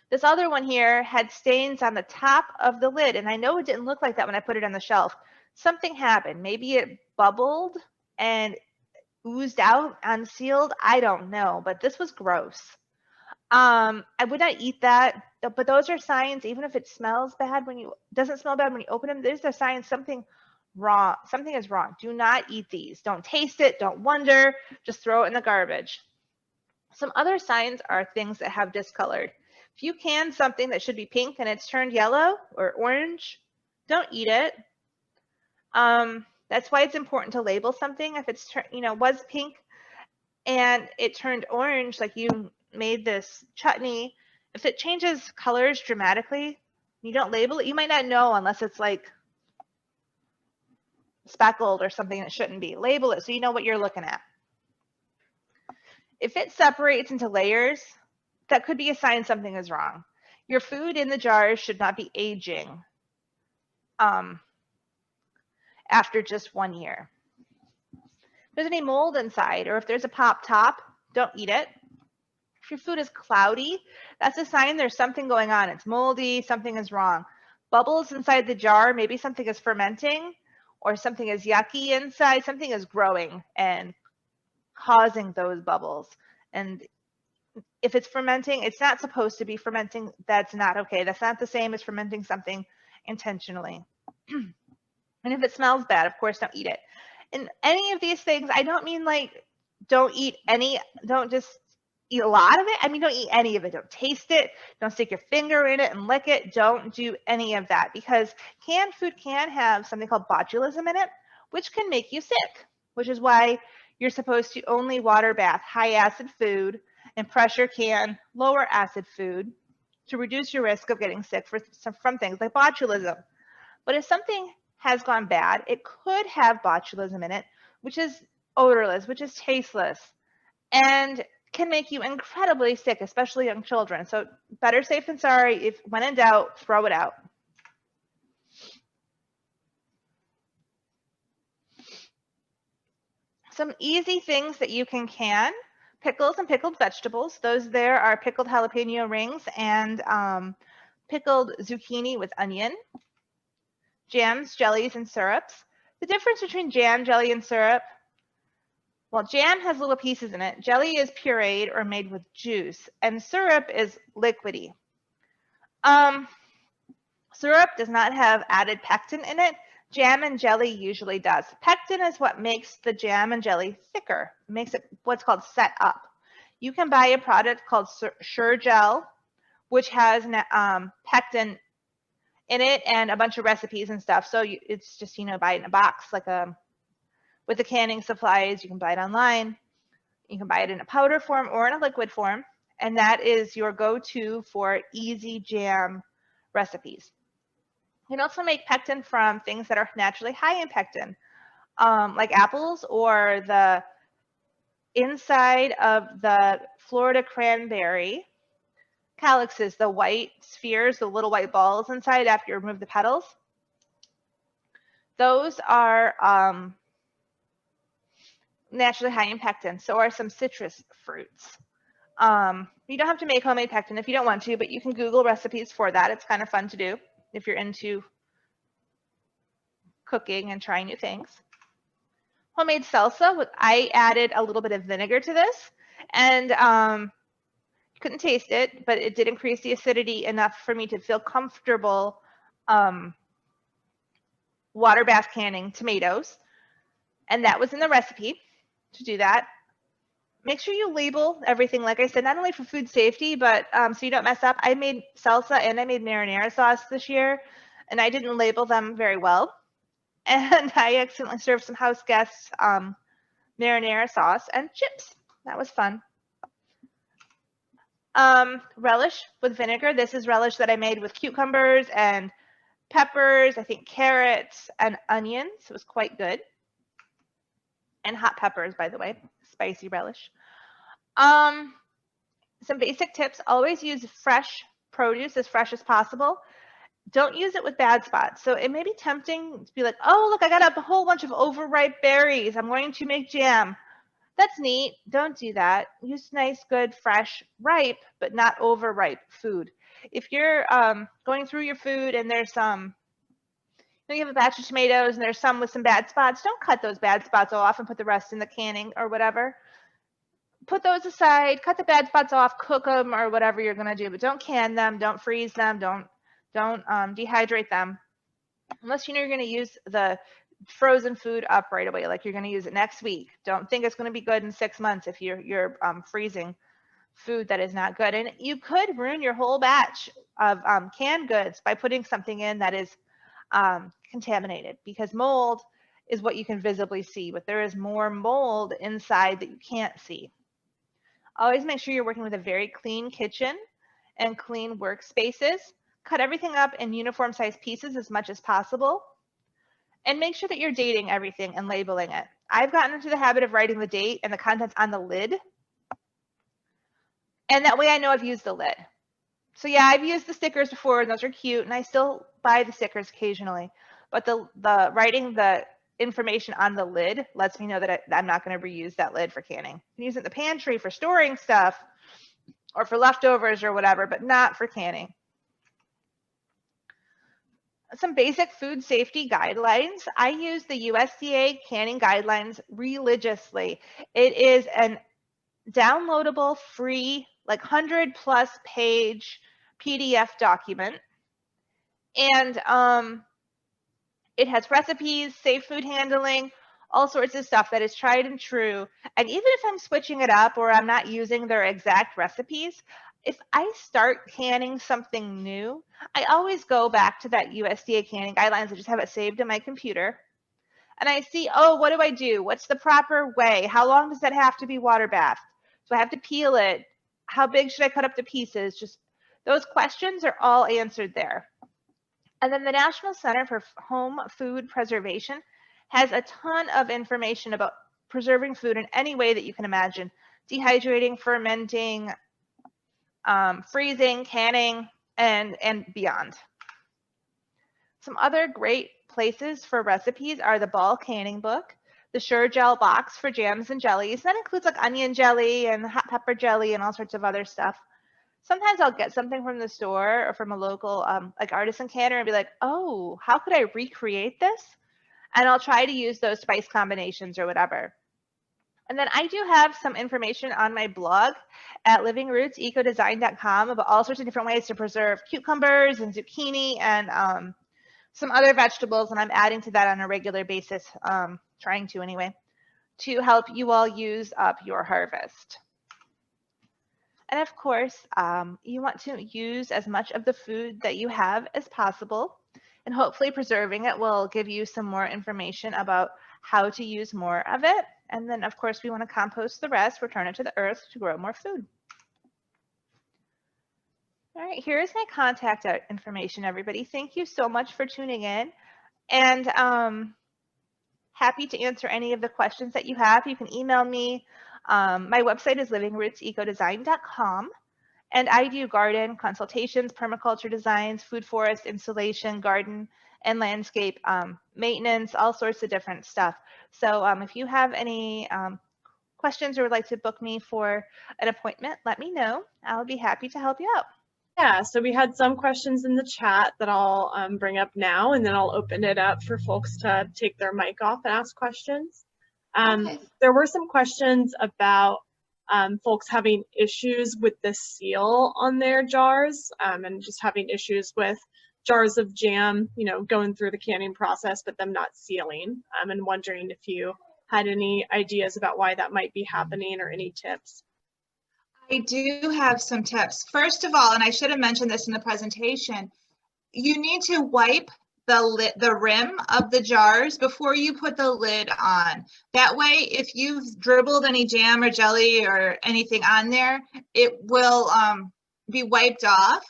This other one here had stains on the top of the lid, and I know it didn't look like that when I put it on the shelf. Something happened. Maybe it bubbled and oozed out unsealed. I don't know, but this was gross. I would not eat that, but those are signs. Even if it smells bad doesn't smell bad when you open them, there's a sign something wrong. Something is wrong. Do not eat these. Don't taste it. Don't wonder. Just throw it in the garbage. Some other signs are things that have discolored. If you can something that should be pink and it's turned yellow or orange, don't eat it. That's why it's important to label something. If it's, was pink and it turned orange, like you made this chutney, if it changes colors dramatically, you don't label it, you might not know unless it's like speckled or something that shouldn't be. Label it so you know what you're looking at. If it separates into layers, that could be a sign something is wrong. Your food in the jars should not be aging after just 1 year. If there's any mold inside, or if there's a pop top, don't eat it. If your food is cloudy, that's a sign there's something going on. It's moldy, something is wrong. Bubbles inside the jar, maybe something is fermenting, or something is yucky inside, something is growing and causing those bubbles. And if it's fermenting, it's not supposed to be fermenting. That's not okay. That's not the same as fermenting something intentionally. And if it smells bad, of course, don't eat it. And any of these things, I don't mean like don't just eat a lot of it. I mean, don't eat any of it. Don't taste it. Don't stick your finger in it and lick it. Don't do any of that, because canned food can have something called botulism in it, which can make you sick, which is why you're supposed to only water bath high acid food and pressure can lower acid food to reduce your risk of getting sick from things like botulism. But if something has gone bad, it could have botulism in it, which is odorless, which is tasteless, and can make you incredibly sick, especially young children. So better safe than sorry. If when in doubt, throw it out. Some easy things that you can pickles and pickled vegetables. Those there are pickled jalapeno rings and pickled zucchini with onion, jams, jellies, and syrups. The difference between jam, jelly, and syrup, well, jam has little pieces in it. Jelly is pureed or made with juice, and syrup is liquidy. Syrup does not have added pectin in it. Jam and jelly usually does. Pectin is what makes the jam and jelly thicker. It makes it what's called set up. You can buy a product called Sure-Jell, which has pectin in it and a bunch of recipes and stuff. So it's just, buy it in a box, like with the canning supplies. You can buy it online. You can buy it in a powder form or in a liquid form. And that is your go-to for easy jam recipes. You can also make pectin from things that are naturally high in pectin, like apples or the inside of the Florida cranberry calyxes, the white spheres, the little white balls inside after you remove the petals. Those are naturally high in pectin. So are some citrus fruits. You don't have to make homemade pectin if you don't want to, but you can Google recipes for that. It's kind of fun to do if you're into cooking and trying new things. Homemade salsa, I added a little bit of vinegar to this, and couldn't taste it, but it did increase the acidity enough for me to feel comfortable water bath canning tomatoes. And that was in the recipe to do that. Make sure you label everything, like I said, not only for food safety, but so you don't mess up. I made salsa and I made marinara sauce this year, and I didn't label them very well. And I accidentally served some house guests marinara sauce and chips. That was fun. Relish with vinegar. This is relish that I made with cucumbers and peppers, I think carrots and onions. It was quite good. And hot peppers, by the way, spicy relish. Some basic tips: always use fresh produce, as fresh as possible. Don't use it with bad spots. So it may be tempting to be like, oh, look, I got a whole bunch of overripe berries. I'm going to make jam. That's neat. Don't do that. Use nice, good, fresh, ripe, but not overripe food. If you're going through your food and there's some, you have a batch of tomatoes and there's some with some bad spots, don't cut those bad spots off and put the rest in the canning or whatever. Put those aside, cut the bad spots off, cook them or whatever you're going to do, but don't can them, don't freeze them, don't dehydrate them, unless you know you're going to use the frozen food up right away, like you're going to use it next week. Don't think it's going to be good in 6 months if you're freezing food that is not good. And you could ruin your whole batch of canned goods by putting something in that is contaminated, because mold is what you can visibly see, but there is more mold inside that you can't see. Always make sure you're working with a very clean kitchen and clean workspaces. Cut everything up in uniform sized pieces as much as possible. And make sure that you're dating everything and labeling it. I've gotten into the habit of writing the date and the contents on the lid. And that way I know I've used the lid. So yeah, I've used the stickers before and those are cute, and I still buy the stickers occasionally. But the writing the information on the lid lets me know that I'm not going to reuse that lid for canning. You can use it in the pantry for storing stuff or for leftovers or whatever, but not for canning. Some basic food safety guidelines. I use the USDA canning guidelines religiously. It is an downloadable, free, like 100+ page PDF document. And it has recipes, safe food handling, all sorts of stuff that is tried and true. And even if I'm switching it up or I'm not using their exact recipes, if I start canning something new, I always go back to that USDA canning guidelines. I just have it saved in my computer. And I see, oh, what do I do? What's the proper way? How long does that have to be water bathed? Do I have to peel it? How big should I cut up the pieces? Just those questions are all answered there. And then the National Center for Home Food Preservation has a ton of information about preserving food in any way that you can imagine: dehydrating, fermenting, freezing, canning, and beyond. Some other great places for recipes are the Ball Canning Book, the Sure-Jell box for jams and jellies. That includes like onion jelly and hot pepper jelly and all sorts of other stuff. sometimes I'll get something from the store or from a local like artisan canner and be like, oh, how could I recreate this? And I'll try to use those spice combinations or whatever. And then I do have some information on my blog at livingrootsecodesign.com about all sorts of different ways to preserve cucumbers and zucchini and some other vegetables. And I'm adding to that on a regular basis, trying to anyway, to help you all use up your harvest. And of course, you want to use as much of the food that you have as possible. And hopefully preserving it will give you some more information about how to use more of it. And then, of course, we want to compost the rest, return it to the earth to grow more food. All right, here is my contact information, everybody. Thank you so much for tuning in. And happy to answer any of the questions that you have. You can email me. My website is livingrootsecodesign.com. And I do garden consultations, permaculture designs, food forest installation, garden and landscape maintenance, all sorts of different stuff. So if you have any questions or would like to book me for an appointment, let me know. I'll be happy to help you out. Yeah, so we had some questions in the chat that I'll bring up now, and then I'll open it up for folks to take their mic off and ask questions. Okay. There were some questions about folks having issues with the seal on their jars and just having issues with jars of jam, you know, going through the canning process, but them not sealing. And wondering if you had any ideas about why that might be happening or any tips. I do have some tips. First of all, and I should have mentioned this in the presentation, you need to wipe the rim of the jars before you put the lid on. That way, if you've dribbled any jam or jelly or anything on there, it will be wiped off,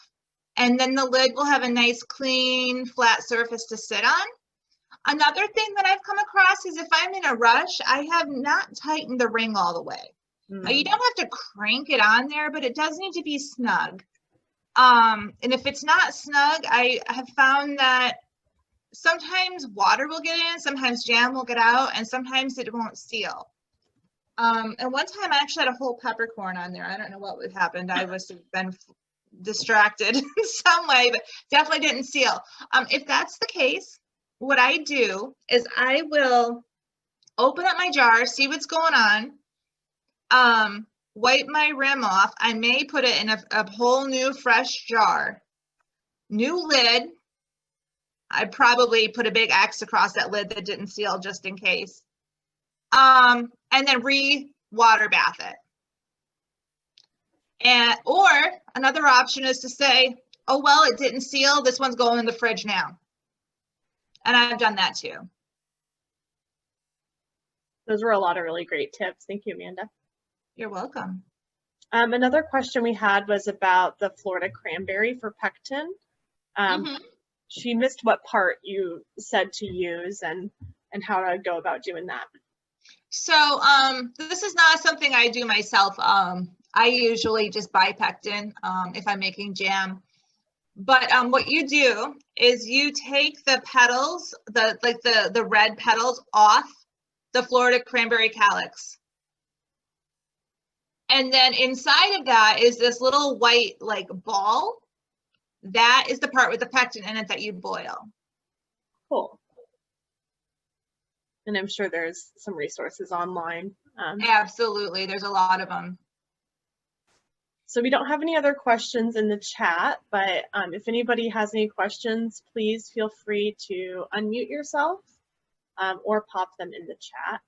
and then the lid will have a nice, clean, flat surface to sit on. Another thing that I've come across is if I'm in a rush, I have not tightened the ring all the way. You don't have to crank it on there, but it does need to be snug. And if it's not snug, I have found that sometimes water will get in, sometimes jam will get out, and sometimes it won't seal. And one time I actually had a whole peppercorn on there. I don't know what would happen. I must have been distracted in some way, but definitely didn't seal. If that's the case, what I do is I will open up my jar, see what's going on, wipe my rim off. I may put it in a whole new fresh jar, new lid. I probably put a big X across that lid that didn't seal just in case. And then water bath it. Or another option is to say, oh, well, it didn't seal. This one's going in the fridge now. And I've done that too. Those were a lot of really great tips. Thank you, Amanda. You're welcome. Another question we had was about the Florida cranberry for pectin. She missed what part you said to use and how to go about doing that. So this is not something I do myself. I usually just buy pectin if I'm making jam. But what you do is you take the petals, the red petals off the Florida cranberry calyx. And then inside of that is this little white like ball. That is the part with the pectin in it that you boil. Cool. And I'm sure there's some resources online. Absolutely, there's a lot of them. So we don't have any other questions in the chat, but if anybody has any questions, please feel free to unmute yourself or pop them in the chat.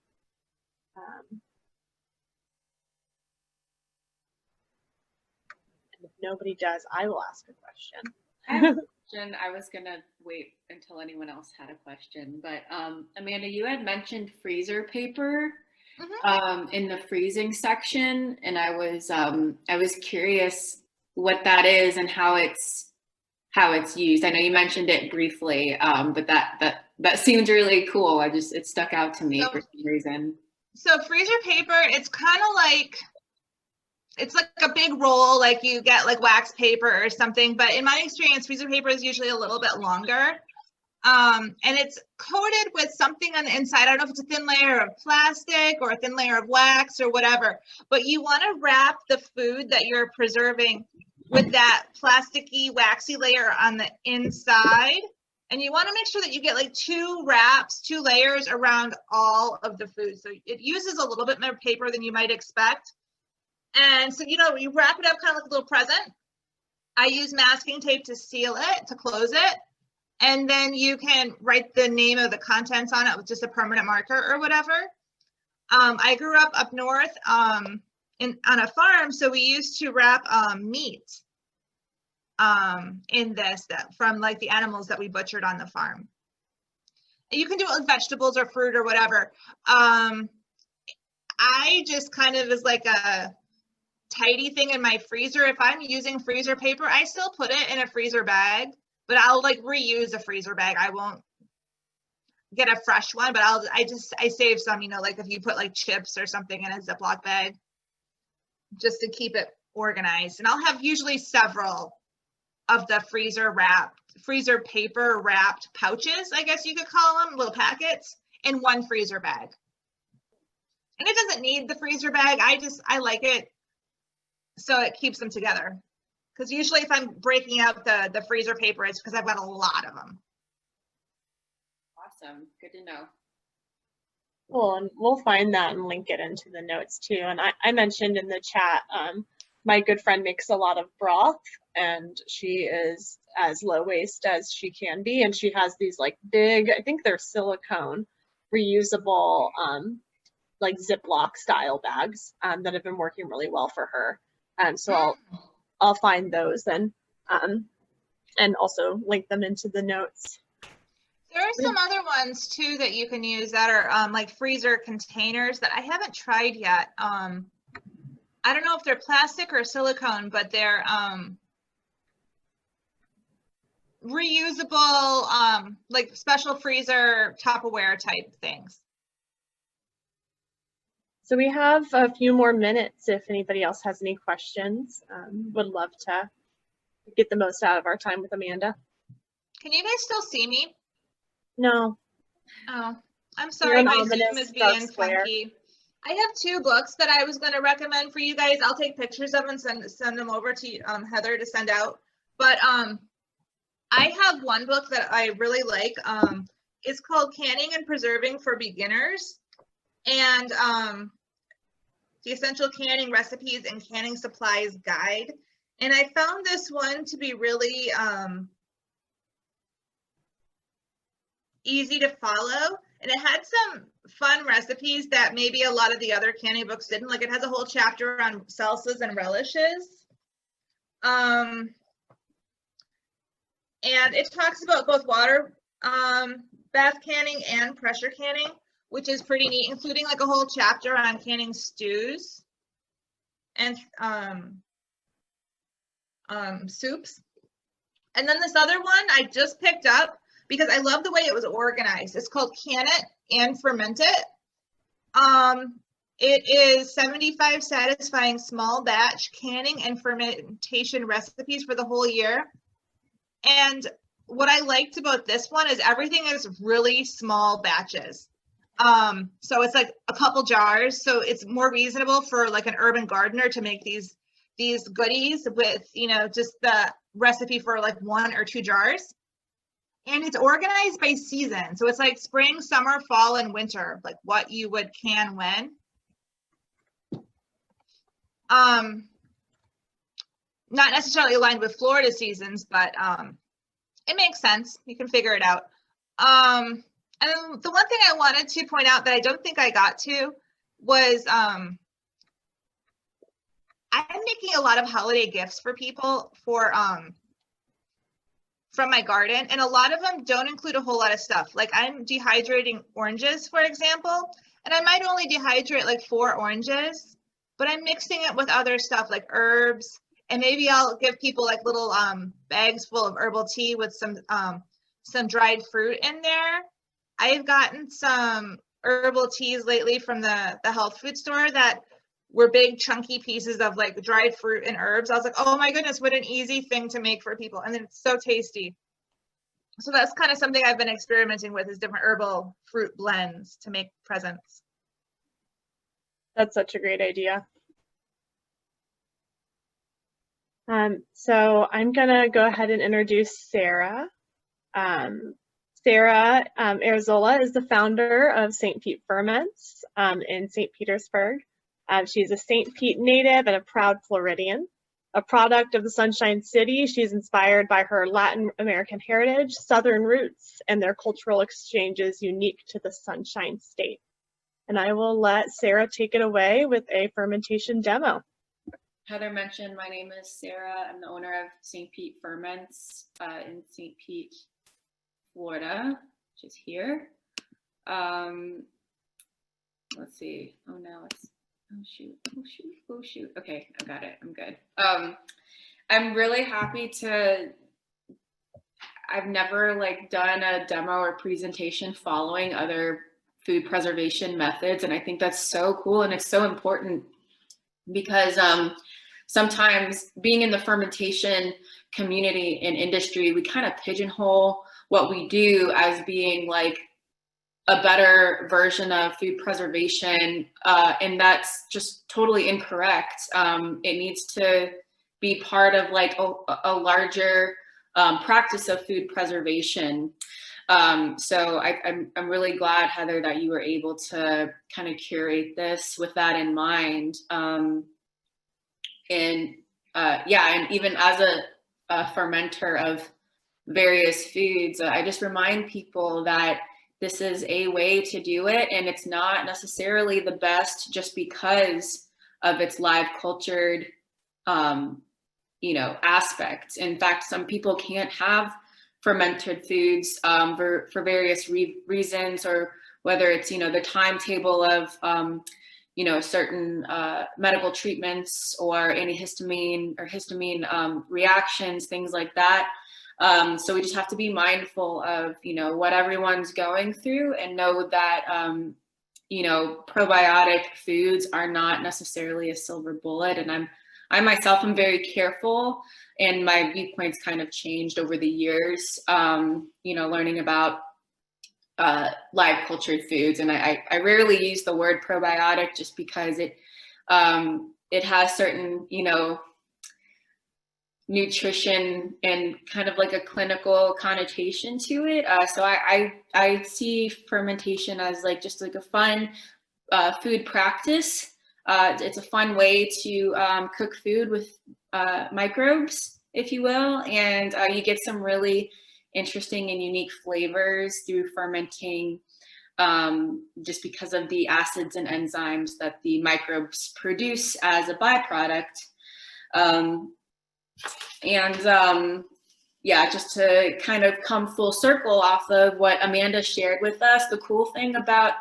And if nobody does, I will ask a question. I have a question. I was going to wait until anyone else had a question, but Amanda, you had mentioned freezer paper in the freezing section, and I was curious what that is and how it's used. I know you mentioned it briefly, but that seemed really cool. It stuck out to me for some reason. So freezer paper, it's kind of like, it's like a big roll, like you get like wax paper or something. But in my experience, freezer paper is usually a little bit longer. And it's coated with something on the inside. I don't know if it's a thin layer of plastic or a thin layer of wax or whatever, but you want to wrap the food that you're preserving with that plasticky, waxy layer on the inside. And you want to make sure that you get like 2 wraps, 2 layers around all of the food. So it uses a little bit more paper than you might expect. And so, you know, you wrap it up kind of like a little present. I use masking tape to seal it, to close it. And then you can write the name of the contents on it with just a permanent marker or whatever. I grew up north on a farm, so we used to wrap meat in this from like the animals that we butchered on the farm. And you can do it with vegetables or fruit or whatever. I just kind of is like a tidy thing in my freezer. If I'm using freezer paper, I still put it in a freezer bag, but I'll like reuse a freezer bag. I won't get a fresh one, but I save some, you know, like if you put like chips or something in a Ziploc bag, just to keep it organized. And I'll have usually several of the freezer paper wrapped pouches, I guess you could call them, little packets, in one freezer bag. And it doesn't need the freezer bag. I like it so it keeps them together. Because usually if I'm breaking out the freezer paper, it's because I've got a lot of them. Awesome. Good to know. Cool, and we'll find that and link it into the notes too. And I mentioned in the chat, my good friend makes a lot of broth, and she is as low waste as she can be. And she has these like big, I think they're silicone, reusable, like Ziploc style bags that have been working really well for her. So I'll find those and also link them into the notes. There are some other ones too that you can use that are like freezer containers that I haven't tried yet. I don't know if they're plastic or silicone, but they're reusable, like special freezer Tupperware type things. So we have a few more minutes if anybody else has any questions. Would love to get the most out of our time with Amanda. Can you guys still see me? No. Oh, I'm sorry, my Zoom ominous is being dark square. funky. I have 2 books that I was going to recommend for you guys. I'll take pictures of them and send them over to Heather to send out. But I have one book that I really like. It's called Canning and Preserving for Beginners, and the Essential Canning Recipes and Canning Supplies Guide. And I found this one to be really easy to follow, and it had some fun recipes that maybe a lot of the other canning books didn't. Like it has a whole chapter on salsas and relishes. And it talks about both water bath canning and pressure canning, which is pretty neat, including like a whole chapter on canning stews and soups. And then this other one I just picked up because I love the way it was organized. It's called Can It and Ferment It. It is 75 satisfying small batch canning and fermentation recipes for the whole year. And what I liked about this one is everything is really small batches. So it's like a couple jars. So it's more reasonable for like an urban gardener to make these goodies with, you know, just the recipe for like 1 or 2 jars. And it's organized by season. So it's like spring, summer, fall, and winter, like what you would can when. Not necessarily aligned with Florida seasons, but it makes sense. You can figure it out. And the one thing I wanted to point out that I don't think I got to was I'm making a lot of holiday gifts for people for from my garden, and a lot of them don't include a whole lot of stuff. Like I'm dehydrating oranges, for example, and I might only dehydrate like 4 oranges, but I'm mixing it with other stuff like herbs, and maybe I'll give people like little bags full of herbal tea with some dried fruit in there. I've gotten some herbal teas lately from the health food store that were big chunky pieces of like dried fruit and herbs. I was like, oh my goodness, what an easy thing to make for people. And then it's so tasty. So that's kind of something I've been experimenting with, is different herbal fruit blends to make presents. That's such a great idea. So I'm gonna go ahead and introduce Sarah. Sarah Arzola is the founder of St. Pete Ferments in St. Petersburg. She's a St. Pete native and a proud Floridian. A product of the Sunshine City, she's inspired by her Latin American heritage, Southern roots, and their cultural exchanges unique to the Sunshine State. And I will let Sarah take it away with a fermentation demo. Heather mentioned my name is Sarah. I'm the owner of St. Pete Ferments in St. Pete, Florida, which is here. Let's see. Oh no, it's oh shoot. Okay, I got it. I'm good. I'm really happy to. I've never done a demo or presentation following other food preservation methods, and I think that's so cool and it's so important because sometimes being in the fermentation community and industry, we kind of pigeonhole what we do as being like a better version of food preservation, and that's just totally incorrect. It needs to be part of like a larger practice of food preservation. So I'm really glad, Heather, that you were able to kind of curate this with that in mind. And even as a fermenter of various foods, I just remind people that this is a way to do it, and it's not necessarily the best just because of its live cultured, aspects. In fact, some people can't have fermented foods for various reasons, or whether it's the timetable of certain medical treatments or antihistamine or histamine reactions, things like that. So we just have to be mindful of what everyone's going through, and know that probiotic foods are not necessarily a silver bullet. And I myself am very careful, and my viewpoints kind of changed over the years, learning about live cultured foods. And I rarely use the word probiotic just because it has certain, nutrition and kind of like a clinical connotation to it. So I see fermentation as just like a fun food practice. It's a fun way to cook food with microbes, if you will, and you get some really interesting and unique flavors through fermenting, just because of the acids and enzymes that the microbes produce as a byproduct. Just to kind of come full circle off of what Amanda shared with us, the cool thing about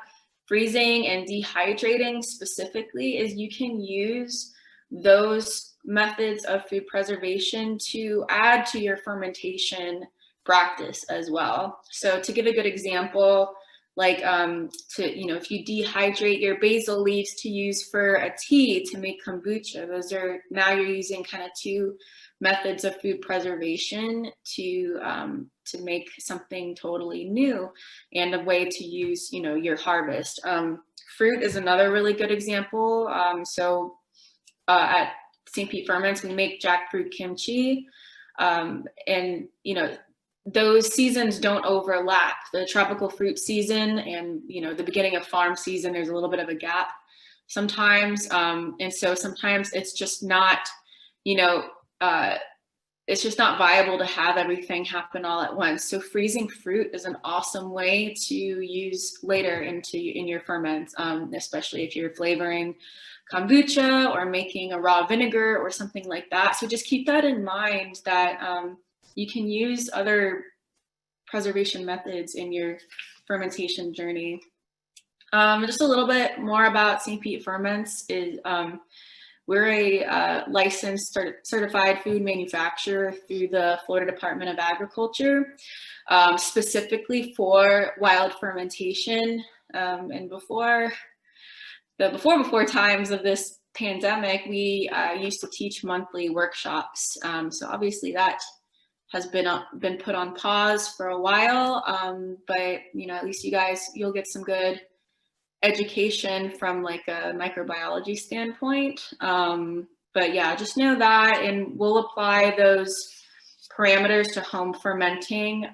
freezing and dehydrating specifically is you can use those methods of food preservation to add to your fermentation practice as well. So to give a good example, if you dehydrate your basil leaves to use for a tea to make kombucha, now you're using kind of two methods of food preservation to make something totally new, and a way to use your harvest. Fruit is another really good example. At St. Pete Ferments, we make jackfruit kimchi, and those seasons don't overlap. The tropical fruit season and the beginning of farm season, there's a little bit of a gap sometimes, and so sometimes it's just not it's just not viable to have everything happen all at once. So freezing fruit is an awesome way to use later in your ferments, especially if you're flavoring kombucha or making a raw vinegar or something like that. So just keep that in mind, that you can use other preservation methods in your fermentation journey. Just a little bit more about St. Pete Ferments is we're a licensed certified food manufacturer through the Florida Department of Agriculture, specifically for wild fermentation. And before times of this pandemic, we used to teach monthly workshops. So obviously that has been put on pause for a while, but at least you'll get some good education from like a microbiology standpoint. but yeah, just know that, and we'll apply those parameters to home fermenting.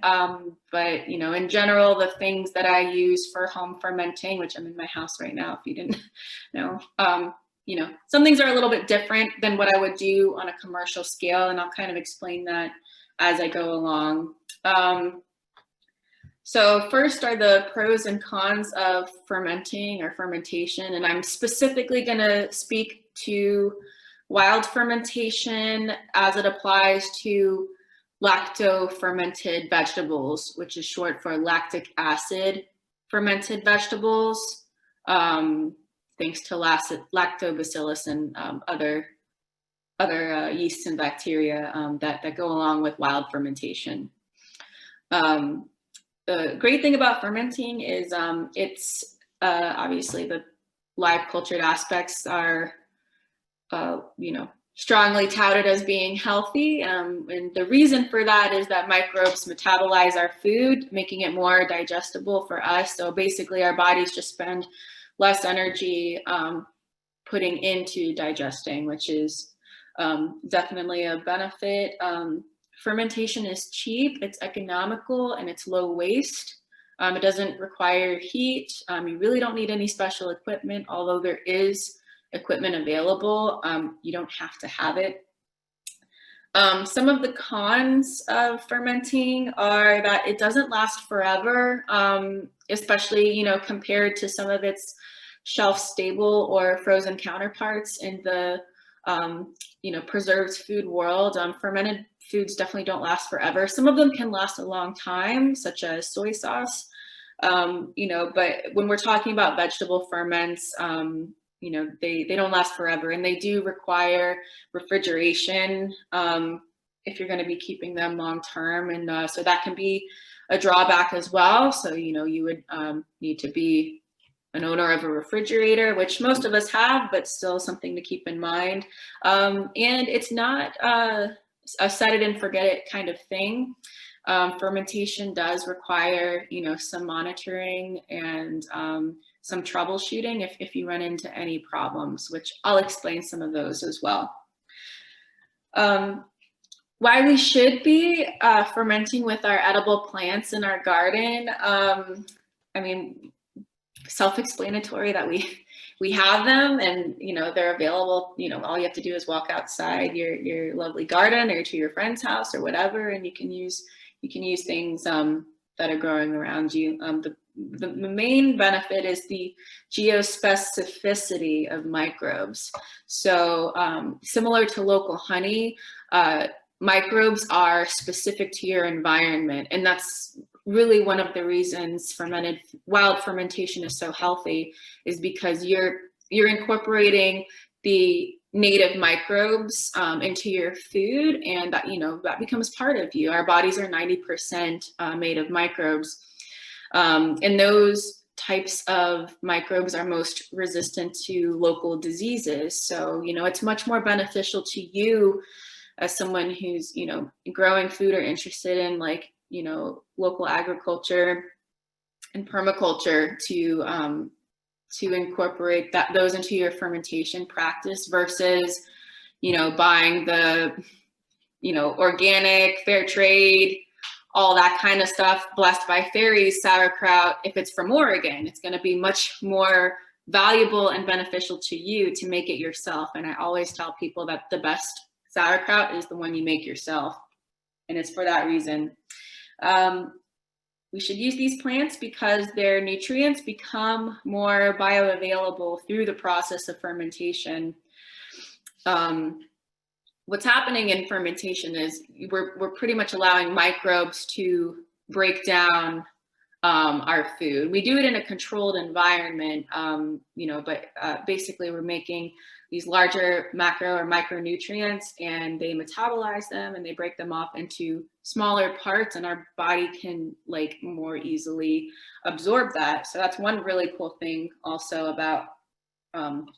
But you know, in general, the things that I use for home fermenting, which I'm in my house right now, if you didn't know, you know, some things are a little bit different than what I would do on a commercial scale, and I'll kind of explain that as I go along. So first are the pros and cons of fermenting or fermentation, and I'm specifically going to speak to wild fermentation as it applies to lacto-fermented vegetables, which is short for lactic acid fermented vegetables, thanks to lactobacillus and other yeasts and bacteria that go along with wild fermentation. The great thing about fermenting is it's obviously the live cultured aspects are, you know, strongly touted as being healthy. And the reason for that is that microbes metabolize our food, making it more digestible for us. So basically our bodies just spend less energy putting into digesting, which is definitely a benefit. Fermentation is cheap, it's economical, and it's low waste. It doesn't require heat. You really don't need any special equipment, although there is equipment available. You don't have to have it. Some of the cons of fermenting are that it doesn't last forever, especially, you know, compared to some of its shelf-stable or frozen counterparts in the, you know, preserved food world. Fermented foods definitely don't last forever. Some of them can last a long time, such as soy sauce, you know, but when we're talking about vegetable ferments, you know, they don't last forever, and they do require refrigeration if you're going to be keeping them long term. And so that can be a drawback as well. So, you know, you would need to be an owner of a refrigerator, which most of us have, but still something to keep in mind. And it's not a set it and forget it kind of thing. Fermentation does require, you know, some monitoring and some troubleshooting if you run into any problems, which I'll explain some of those as well. Why we should be fermenting with our edible plants in our garden. I mean, self-explanatory that we have them, and you know, they're available. You know, all you have to do is walk outside your lovely garden or to your friend's house or whatever, and you can use things that are growing around you. The main benefit is the geospecificity of microbes. So similar to local honey, microbes are specific to your environment, and that's really one of the reasons wild fermentation is so healthy, is because you're incorporating the native microbes into your food, and that, you know, that becomes part of you. Our bodies are 90% made of microbes, and those types of microbes are most resistant to local diseases. So, you know, it's much more beneficial to you as someone who's, you know, growing food or interested in, like, you know, local agriculture and permaculture to incorporate those into your fermentation practice versus, you know, buying the, you know, organic, fair trade, all that kind of stuff, blessed by fairies sauerkraut. If it's from Oregon, it's going to be much more valuable and beneficial to you to make it yourself. And I always tell people that the best sauerkraut is the one you make yourself, and it's for that reason. We should use these plants because their nutrients become more bioavailable through the process of fermentation. What's happening in fermentation is we're pretty much allowing microbes to break down our food. We do it in a controlled environment, you know, but basically we're making these larger macro or micronutrients, and they metabolize them and they break them off into smaller parts, and our body can like more easily absorb that. So that's one really cool thing also about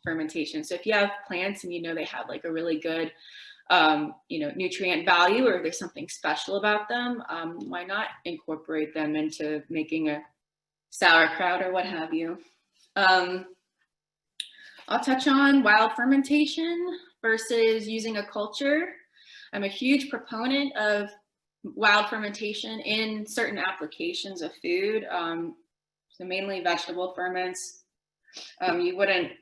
fermentation. So if you have plants and you know they have like a really good you know, nutrient value, or there's something special about them, why not incorporate them into making a sauerkraut or what have you. I'll touch on wild fermentation. versus using a culture. I'm a huge proponent of wild fermentation in certain applications of food, so mainly vegetable ferments. You wouldn't,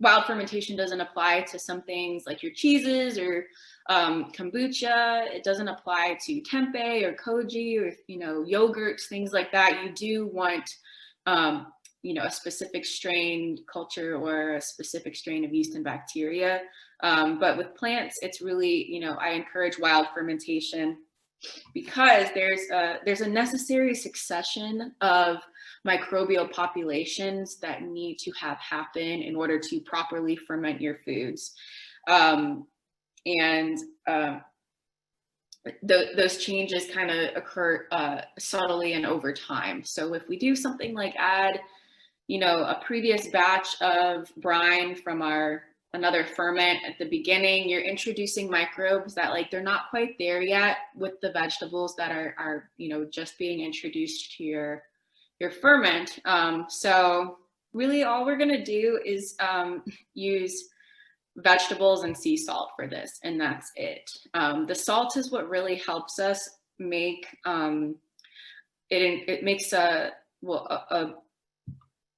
wild fermentation doesn't apply to some things like your cheeses or kombucha. It doesn't apply to tempeh or koji or, yogurts, things like that. You do want, a specific strain culture or a specific strain of yeast and bacteria. But with plants, it's really, I encourage wild fermentation because there's a necessary succession of microbial populations that need to have happen in order to properly ferment your foods. Those changes kind of occur subtly and over time. So if we do something like add, a previous batch of brine from another ferment at the beginning, you're introducing microbes that they're not quite there yet with the vegetables that are just being introduced to your ferment. So really all we're going to do is use vegetables and sea salt for this, and that's it. The salt is what really helps us make it makes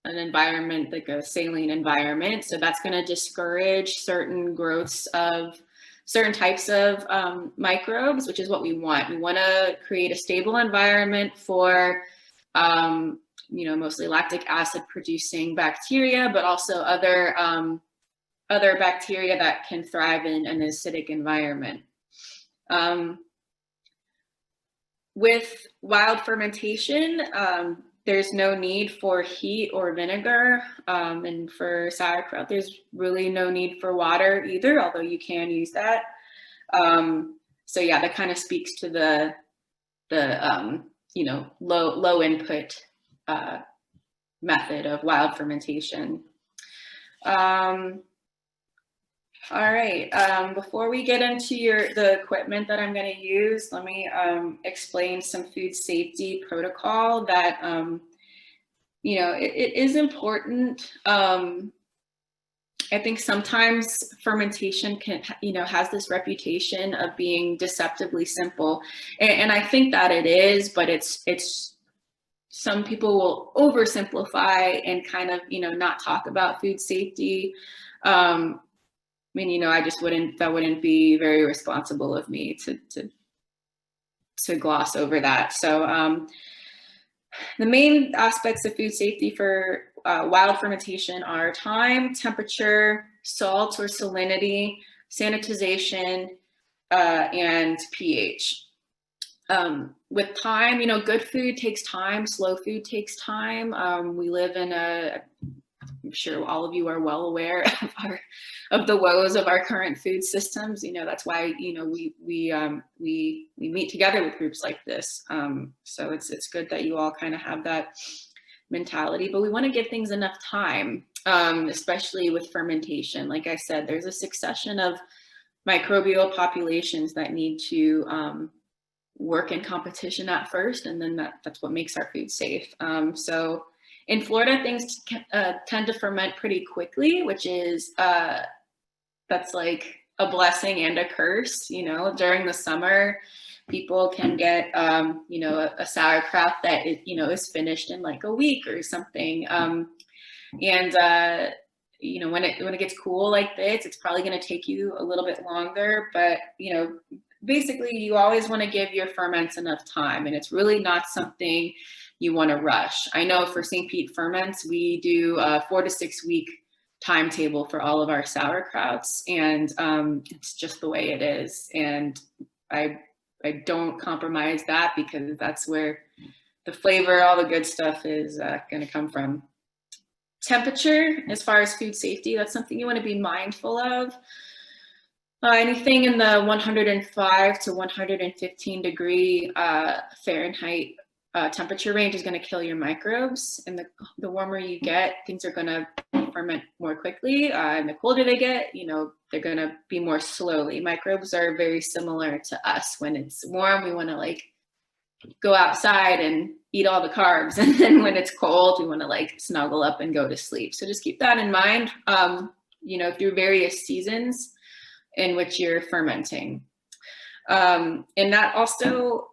an environment like a saline environment. So that's going to discourage certain growths of certain types of microbes, which is what we want. We want to create a stable environment for mostly lactic acid producing bacteria, but also other bacteria that can thrive in an acidic environment. With wild fermentation, there's no need for heat or vinegar. And for sauerkraut, there's really no need for water either, although you can use that. So yeah, that kind of speaks to the low input method of wild fermentation. All right, before we get into the equipment that I'm going to use, let me explain some food safety protocol that, it is important. I think sometimes fermentation has this reputation of being deceptively simple. And I think that it is, but it's some people will oversimplify and kind of, not talk about food safety. That wouldn't be very responsible of me to gloss over that. So the main aspects of food safety for wild fermentation are time, temperature, salt or salinity, sanitization, and pH. With time, good food takes time, slow food takes time. We live in I'm sure all of you are well aware of the woes of our current food systems. That's why we meet together with groups like this. So it's good that you all kind of have that mentality, but we want to give things enough time, especially with fermentation. Like I said, there's a succession of microbial populations that need to work in competition at first, and then that's what makes our food safe. So in Florida, things tend to ferment pretty quickly, which is that's like a blessing and a curse. During the summer, people can get a sauerkraut that is finished in like a week or something. When it gets cool like this, it's probably going to take you a little bit longer. But basically, you always want to give your ferments enough time, and it's really not something you want to rush. I know for St. Pete Ferments, we do a 4 to 6 week timetable for all of our sauerkrauts, and it's just the way it is. And I don't compromise that because that's where the flavor, all the good stuff is going to come from. Temperature, as far as food safety, that's something you want to be mindful of. Anything in the 105 to 115 degree Fahrenheit temperature range is going to kill your microbes. And the warmer you get, things are going to ferment more quickly. And the colder they get, they're going to be more slowly. Microbes are very similar to us. When it's warm, we want to go outside and eat all the carbs. And then when it's cold, we want to snuggle up and go to sleep. So just keep that in mind. through various seasons in which you're fermenting. And that also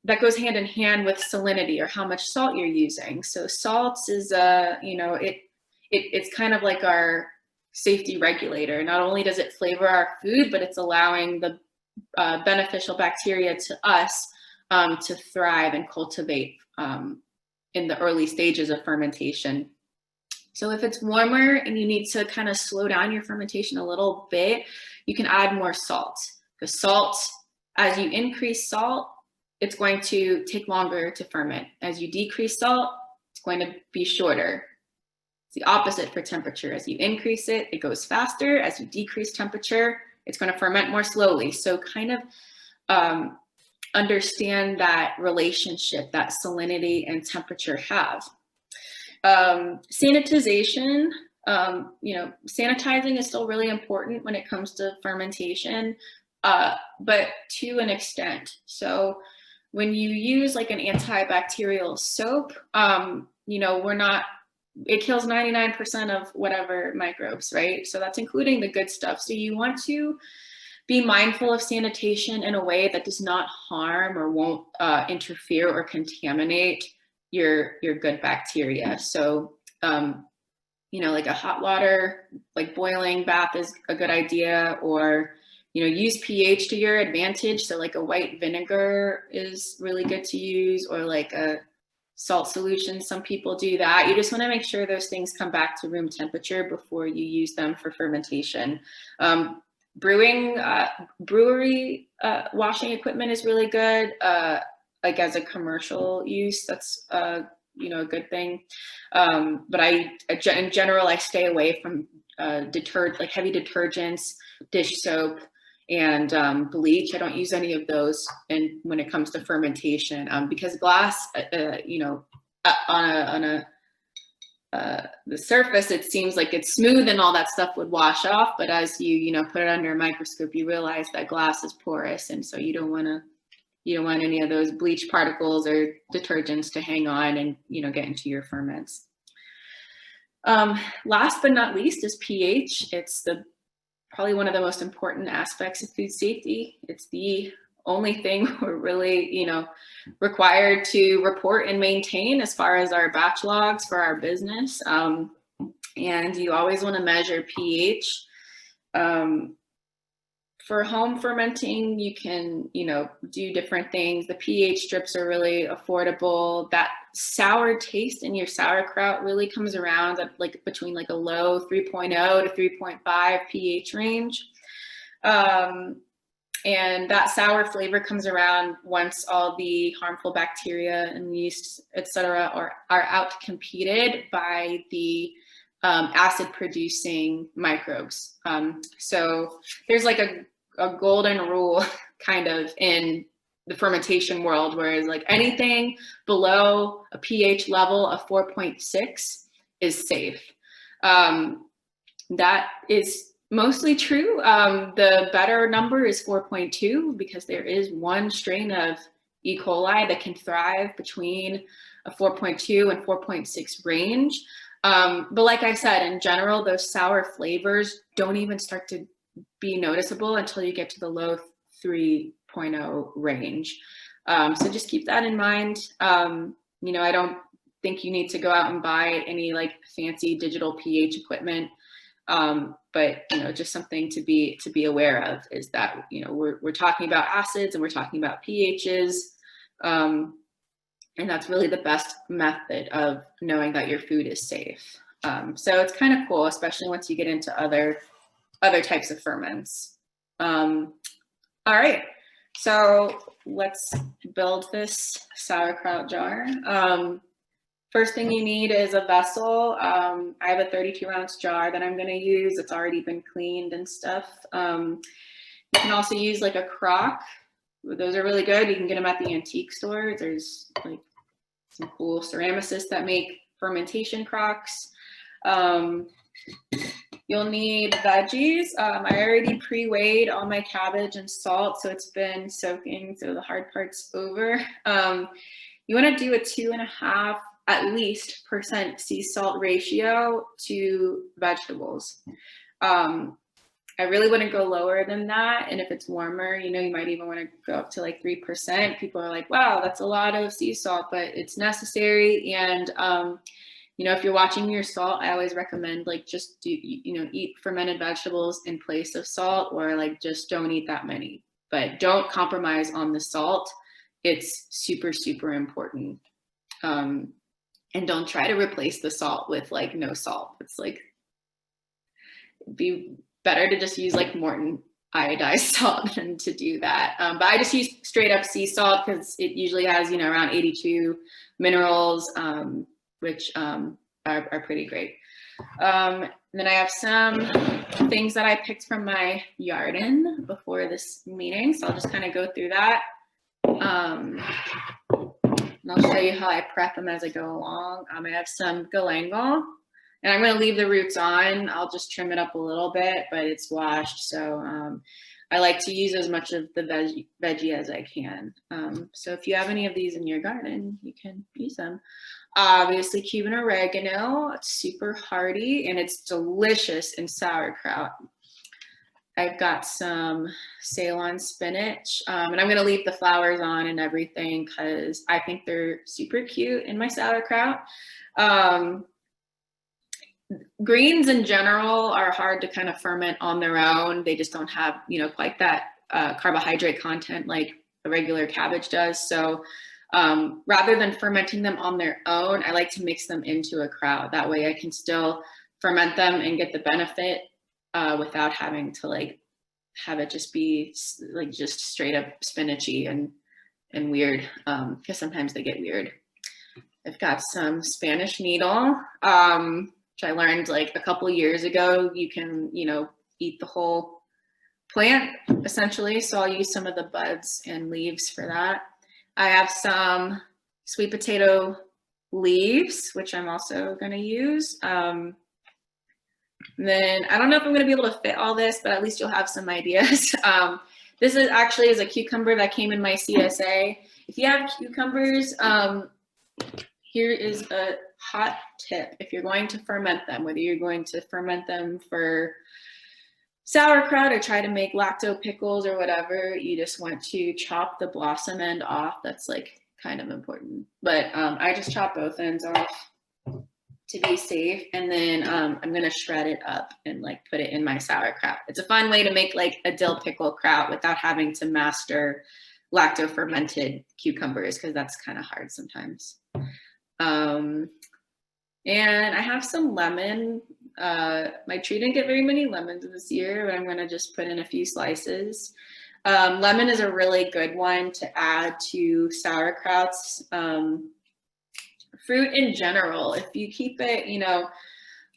that goes hand in hand with salinity, or how much salt you're using. So salts is, it's kind of like our safety regulator. Not only does it flavor our food, but it's allowing the beneficial bacteria to us to thrive and cultivate in the early stages of fermentation. So if it's warmer and you need to kind of slow down your fermentation a little bit, you can add more salt. The salt, as you increase salt, it's going to take longer to ferment. As you decrease salt, it's going to be shorter. It's the opposite for temperature. As you increase it, it goes faster. As you decrease temperature, it's going to ferment more slowly. So kind of understand that relationship that salinity and temperature have. Sanitization, sanitizing is still really important when it comes to fermentation, but to an extent. So when you use like an antibacterial soap, it kills 99% of whatever microbes, right? So that's including the good stuff. So you want to be mindful of sanitation in a way that does not harm or won't interfere or contaminate your good bacteria. So, like a hot water, like boiling bath is a good idea, or, use pH to your advantage. So like a white vinegar is really good to use, or like a salt solution. Some people do that. You just want to make sure those things come back to room temperature before you use them for fermentation. Brewery washing equipment is really good. Like as a commercial use, that's a good thing. But in general, I stay away from like heavy detergents, dish soap, and bleach. I don't use any of those when it comes to fermentation, because glass, on the surface, it seems like it's smooth and all that stuff would wash off. But as you put it under a microscope, you realize that glass is porous, and so you don't want any of those bleach particles or detergents to hang on and get into your ferments. Last but not least is pH. It's probably one of the most important aspects of food safety. It's the only thing we're really, required to report and maintain as far as our batch logs for our business. And you always want to measure pH. For home fermenting, you can, do different things. The pH strips are really affordable. That sour taste in your sauerkraut really comes around at between a low 3.0 to 3.5 pH range. And that sour flavor comes around once all the harmful bacteria and yeast, et cetera, are out-competed by the acid producing microbes. So there's a golden rule kind of in the fermentation world, whereas anything below a pH level of 4.6 is safe. That is mostly true. The better number is 4.2, because there is one strain of E. coli that can thrive between a 4.2 and 4.6 range. But like I said, in general, those sour flavors don't even start to be noticeable until you get to the low 3.0 range. So just keep that in mind. I don't think you need to go out and buy any fancy digital pH equipment. But just something to be aware of is that we're talking about acids and we're talking about pHs, and that's really the best method of knowing that your food is safe. So it's kind of cool, especially once you get into other types of ferments. All right, so let's build this sauerkraut jar. First thing you need is a vessel. I have a 32-ounce jar that I'm going to use. It's already been cleaned and stuff. You can also use a crock. Those are really good. You can get them at the antique store. There's some cool ceramicists that make fermentation crocks. You'll need veggies. I already pre-weighed all my cabbage and salt, so it's been soaking, so the hard part's over. You want to do a 2.5 at least percent sea salt ratio to vegetables. I really wouldn't go lower than that. And if it's warmer, you know, you might even want to go up to like 3%. People are like, wow, that's a lot of sea salt, but it's necessary. And, you know, if you're watching your salt, I always recommend like just do, you know, eat fermented vegetables in place of salt, or like just don't eat that many, but don't compromise on the salt. It's super, super important. And don't try to replace the salt with like no salt. It's like, be better to just use like Morton iodized salt than to do that. But I just use straight up sea salt because it usually has, you know, around 82 minerals, which are pretty great. And then I have some things that I picked from my garden before this meeting. So I'll just kind of go through that. And I'll show you how I prep them as I go along. I have some galangal. And I'm going to leave the roots on. I'll just trim it up a little bit, but it's washed. So I like to use as much of the veggie as I can. So if you have any of these in your garden, you can use them. Obviously, Cuban oregano. It's super hearty and it's delicious in sauerkraut. I've got some Ceylon spinach. And I'm going to leave the flowers on and everything because I think they're super cute in my sauerkraut. Greens in general are hard to kind of ferment on their own. They just don't have, you know, quite that carbohydrate content like a regular cabbage does. So rather than fermenting them on their own, I like to mix them into a kraut. That way I can still ferment them and get the benefit without having to like have it just be like just straight up spinachy and weird, because sometimes they get weird. I've got some Spanish needle. Which I learned like a couple years ago. You can, you know, eat the whole plant essentially. So I'll use some of the buds and leaves for that. I have some sweet potato leaves, which I'm also going to use. Then I don't know if I'm going to be able to fit all this, but at least you'll have some ideas. This is actually a cucumber that came in my CSA. If you have cucumbers, here is a hot tip. If you're going to ferment them, whether you're going to ferment them for sauerkraut or try to make lacto pickles or whatever, you just want to chop the blossom end off. That's like kind of important. But I just chop both ends off to be safe. And then I'm going to shred it up and like put it in my sauerkraut. It's a fun way to make like a dill pickle kraut without having to master lacto fermented cucumbers, because that's kind of hard sometimes. And I have some lemon. My tree didn't get very many lemons this year, but I'm going to just put in a few slices. Lemon is a really good one to add to sauerkrauts. Fruit in general, if you keep it, you know,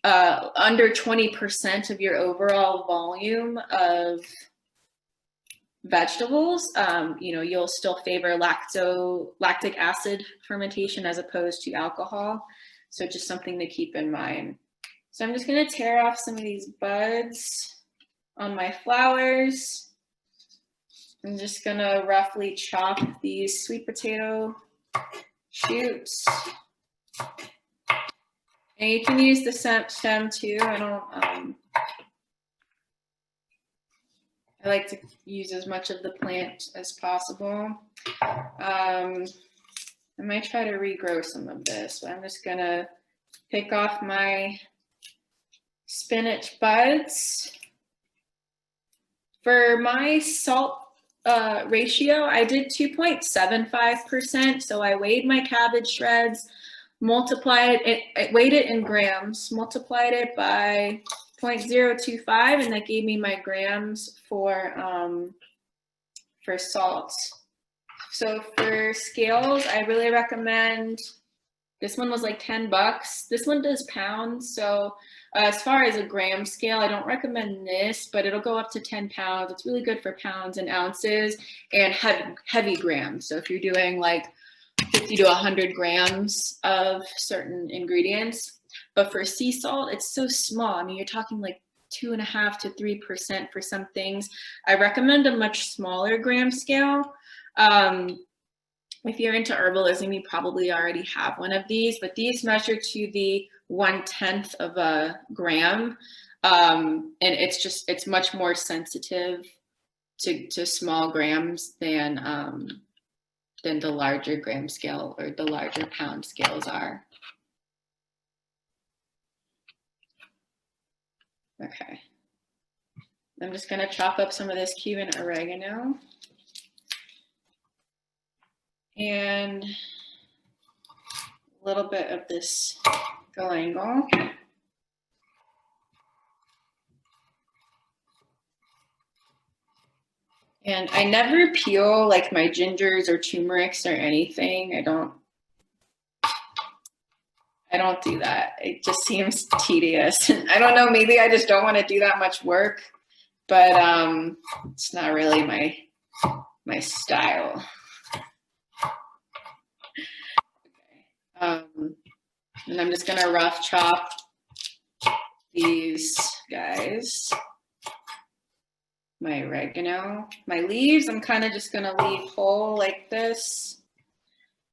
under 20% of your overall volume of vegetables, you know, you'll still favor lactic acid fermentation as opposed to alcohol. So just something to keep in mind. So I'm just going to tear off some of these buds on my flowers. I'm just going to roughly chop these sweet potato shoots. And you can use the stem too. I like to use as much of the plant as possible. I might try to regrow some of this, but I'm just gonna pick off my spinach buds. For my salt ratio, I did 2.75%. So I weighed my cabbage shreds, multiplied it, I weighed it in grams, multiplied it by 0.025, and that gave me my grams for salt. So for scales, I really recommend, this one was like $10. This one does pounds. So as far as a gram scale, I don't recommend this, but it'll go up to 10 pounds. It's really good for pounds and ounces and heavy grams. So if you're doing like 50 to 100 grams of certain ingredients, but for sea salt, it's so small. I mean, you're talking like 2.5 to 3% for some things. I recommend a much smaller gram scale, if you're into herbalism, you probably already have one of these, but these measure to the 1/10 of a gram. And it's much more sensitive to small grams than the larger gram scale or the larger pound scales are. Okay. I'm just gonna chop up some of this Cuban oregano. And a little bit of this galangal. And I never peel like my gingers or turmerics or anything. I don't do that. It just seems tedious. I don't know, maybe I just don't want to do that much work, but it's not really my style. And I'm just gonna rough chop these guys. My oregano, my leaves, I'm kind of just gonna leave whole like this.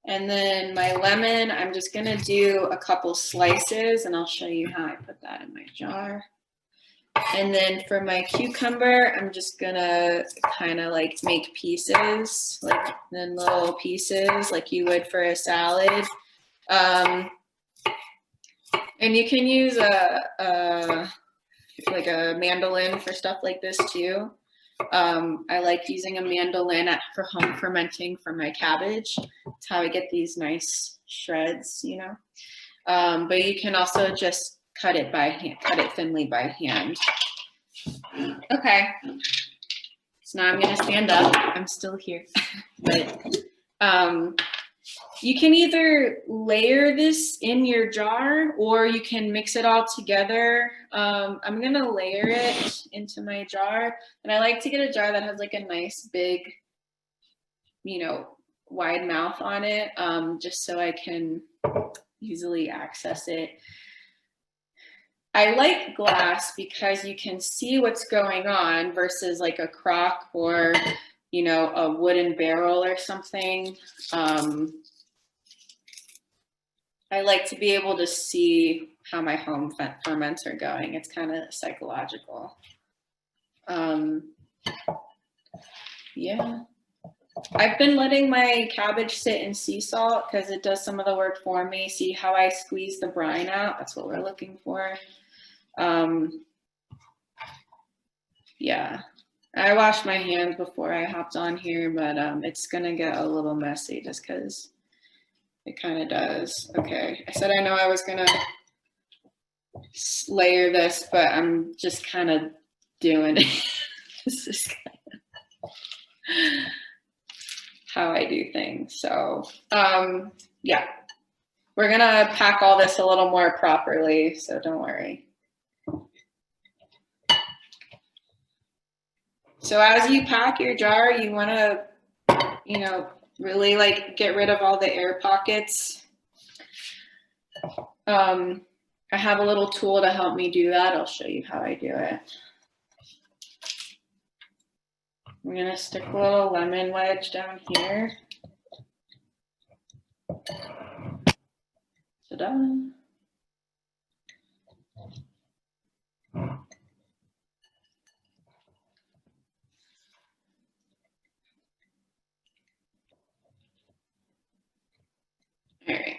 And then my lemon, I'm just gonna do a couple slices and I'll show you how I put that in my jar. And then for my cucumber, I'm just gonna kind of like make pieces, like then little pieces like you would for a salad. And you can use like a mandolin for stuff like this too. I like using a mandolin for home fermenting for my cabbage. That's how I get these nice shreds, you know. But you can also just cut it by hand, cut it thinly by hand. Okay. So now I'm gonna stand up. I'm still here, but you can either layer this in your jar or you can mix it all together. I'm gonna layer it into my jar, and I like to get a jar that has like a nice big, you know, wide mouth on it, just so I can easily access it. I like glass because you can see what's going on versus like a crock or, you know, a wooden barrel or something. I like to be able to see how my home ferments are going. It's kind of psychological. Yeah. I've been letting my cabbage sit in sea salt because it does some of the work for me. See how I squeeze the brine out? That's what we're looking for. Yeah. I washed my hands before I hopped on here, but it's gonna get a little messy just because it kind of does. Okay, I said I know I was gonna layer this, but I'm just kind of doing it. This is kind of how I do things. So yeah, we're gonna pack all this a little more properly, so don't worry. So as you pack your jar, you want to, you know, really like get rid of all the air pockets. I have a little tool to help me do that. I'll show you how I do it. I'm gonna stick a little lemon wedge down here. Ta-da. All right.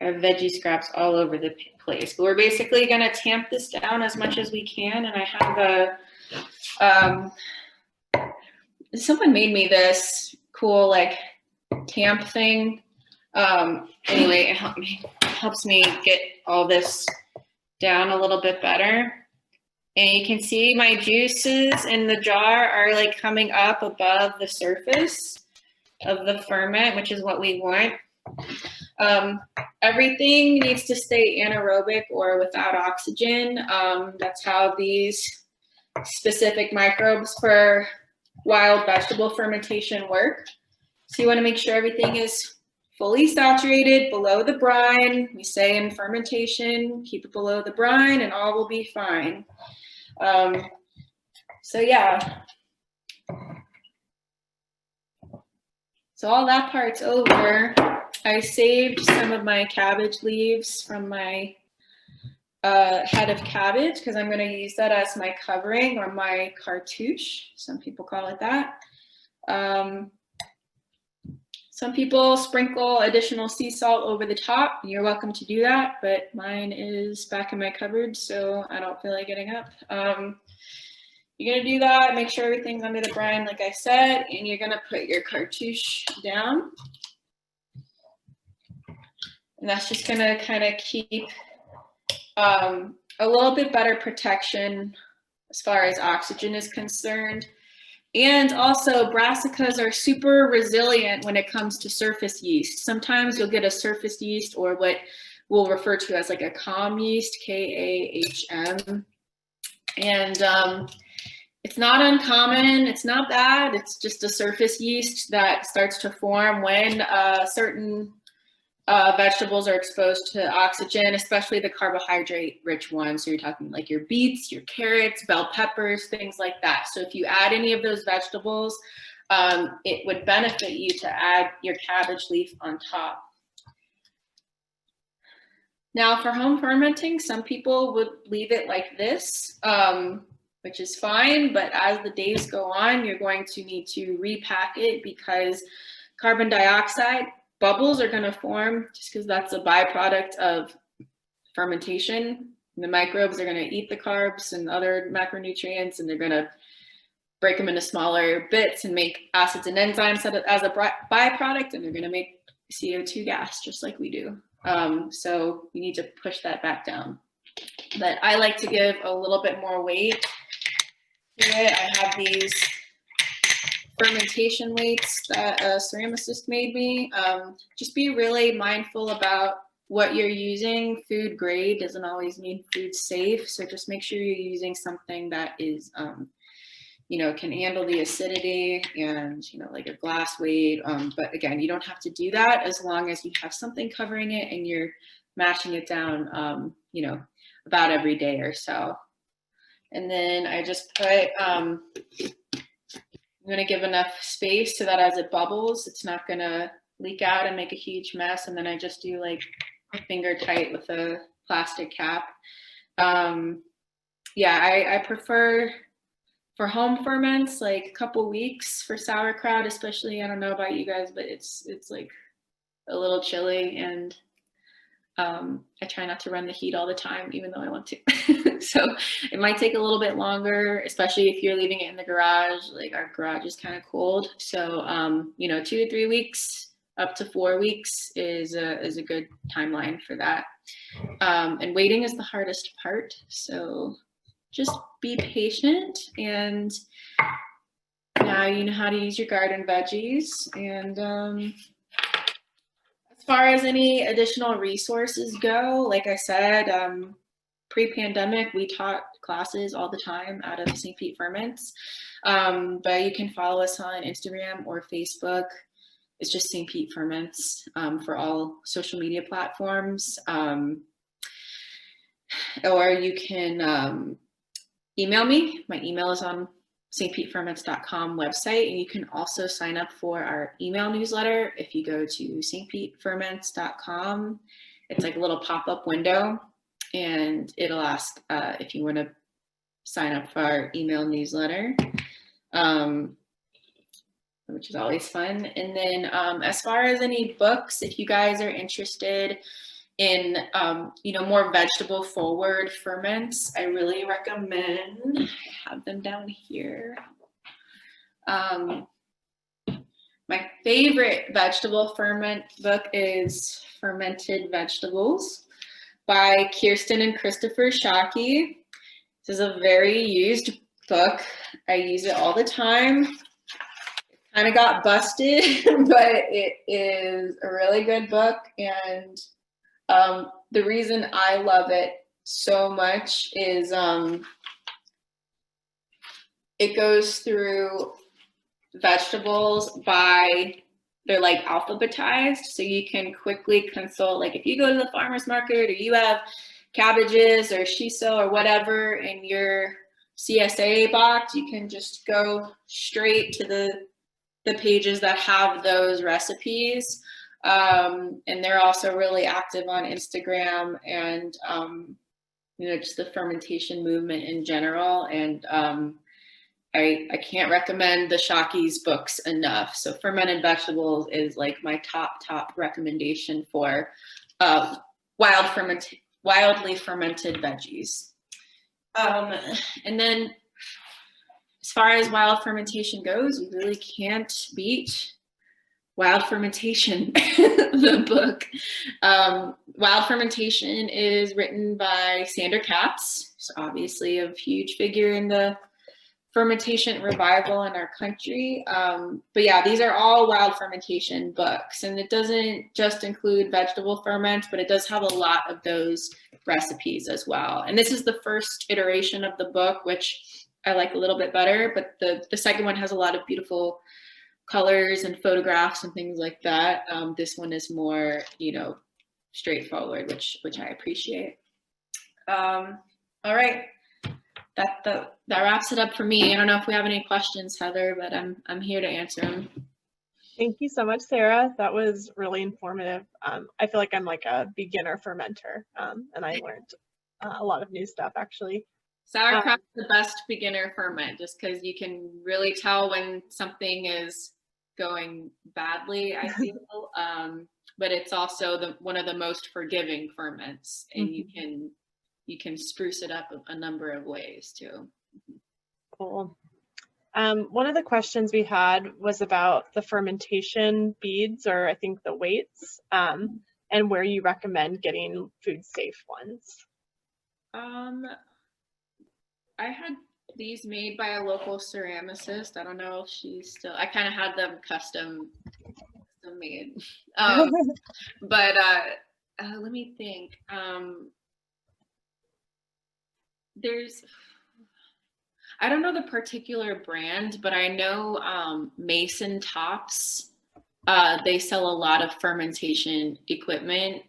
I have veggie scraps all over the place. But we're basically going to tamp this down as much as we can. And I have a, someone made me this cool like tamp thing. Anyway, it helps me get all this down a little bit better. And you can see my juices in the jar are like coming up above the surface of the ferment, which is what we want. Everything needs to stay anaerobic or without oxygen. That's how these specific microbes for wild vegetable fermentation work. So you want to make sure everything is fully saturated below the brine. We say in fermentation, keep it below the brine and all will be fine. So yeah. So all that part's over. I saved some of my cabbage leaves from my head of cabbage because I'm going to use that as my covering or my cartouche. Some people call it that. Some people sprinkle additional sea salt over the top. You're welcome to do that, but mine is back in my cupboard, so I don't feel like getting up. You're gonna do that, make sure everything's under the brine, like I said, and you're gonna put your cartouche down. And that's just gonna kind of keep a little bit better protection as far as oxygen is concerned. And also brassicas are super resilient when it comes to surface yeast. Sometimes you'll get a surface yeast or what we'll refer to as like a CAHM yeast, K-A-H-M. And it's not uncommon, it's not bad, it's just a surface yeast that starts to form when certain vegetables are exposed to oxygen, especially the carbohydrate-rich ones. So you're talking like your beets, your carrots, bell peppers, things like that. So if you add any of those vegetables, it would benefit you to add your cabbage leaf on top. Now for home fermenting, some people would leave it like this, which is fine, but as the days go on, you're going to need to repack it because carbon dioxide bubbles are going to form just because that's a byproduct of fermentation. And the microbes are going to eat the carbs and other macronutrients, and they're going to break them into smaller bits and make acids and enzymes as a byproduct, and they're going to make CO2 gas just like we do. So we need to push that back down. But I like to give a little bit more weight to it. I have these fermentation weights that a ceramicist made me. Just be really mindful about what you're using. Food grade doesn't always mean food safe. So just make sure you're using something that is, can handle the acidity and, like a glass weight. But again, you don't have to do that as long as you have something covering it and you're mashing it down, about every day or so. And then I just put, I'm gonna give enough space so that as it bubbles, it's not gonna leak out and make a huge mess. And then I just do like finger tight with a plastic cap. I prefer for home ferments, like a couple weeks for sauerkraut, especially. I don't know about you guys, but it's like a little chilly, and I try not to run the heat all the time, even though I want to. So it might take a little bit longer, especially if you're leaving it in the garage. Like our garage is kind of cold. So, 2 to 3 weeks, up to 4 weeks is a good timeline for that. And waiting is the hardest part. So just be patient, and now you know how to use your garden veggies. And as far as any additional resources go, like I said, pre-pandemic, we taught classes all the time out of St. Pete Ferments, but you can follow us on Instagram or Facebook. It's just St. Pete Ferments for all social media platforms. Or you can email me. My email is on stpeteferments.com website, and you can also sign up for our email newsletter if you go to stpeteferments.com. It's like a little pop-up window, and it'll ask if you want to sign up for our email newsletter, which is always fun. And then as far as any books, if you guys are interested in more vegetable forward ferments, I really recommend, I have them down here. My favorite vegetable ferment book is Fermented Vegetables by Kirsten and Christopher Shockey. This is a very used book. I use it all the time. Kind of got busted, but it is a really good book. And the reason I love it so much is it goes through vegetables by they're like alphabetized, so you can quickly consult, like if you go to the farmer's market or you have cabbages or shiso or whatever in your CSA box, you can just go straight to the pages that have those recipes. And they're also really active on Instagram and, just the fermentation movement in general. And I can't recommend the Shakis books enough. So Fermented Vegetables is like my top recommendation for wildly fermented veggies. And then as far as wild fermentation goes, you really can't beat Wild Fermentation, the book. Wild Fermentation is written by Sandor Katz, who's obviously a huge figure in the fermentation revival in our country. But yeah, these are all wild fermentation books, and it doesn't just include vegetable ferments, but it does have a lot of those recipes as well. And this is the first iteration of the book, which I like a little bit better, but the second one has a lot of beautiful colors and photographs and things like that. This one is more, straightforward, which I appreciate. All right. That wraps it up for me. I don't know if we have any questions, Heather, but I'm here to answer them. Thank you so much, Sarah. That was really informative. I feel like I'm like a beginner fermenter, and I learned a lot of new stuff actually. Sauerkraut's the best beginner ferment, just because you can really tell when something is going badly, I feel. But it's also one of the most forgiving ferments, and you can spruce it up a number of ways too. Cool. One of the questions we had was about the fermentation beads, or I think the weights, and where you recommend getting food safe ones. I had these made by a local ceramicist. I don't know if she's still, I kind of had them custom made. But let me think. I don't know the particular brand, but I know Mason Tops. They sell a lot of fermentation equipment.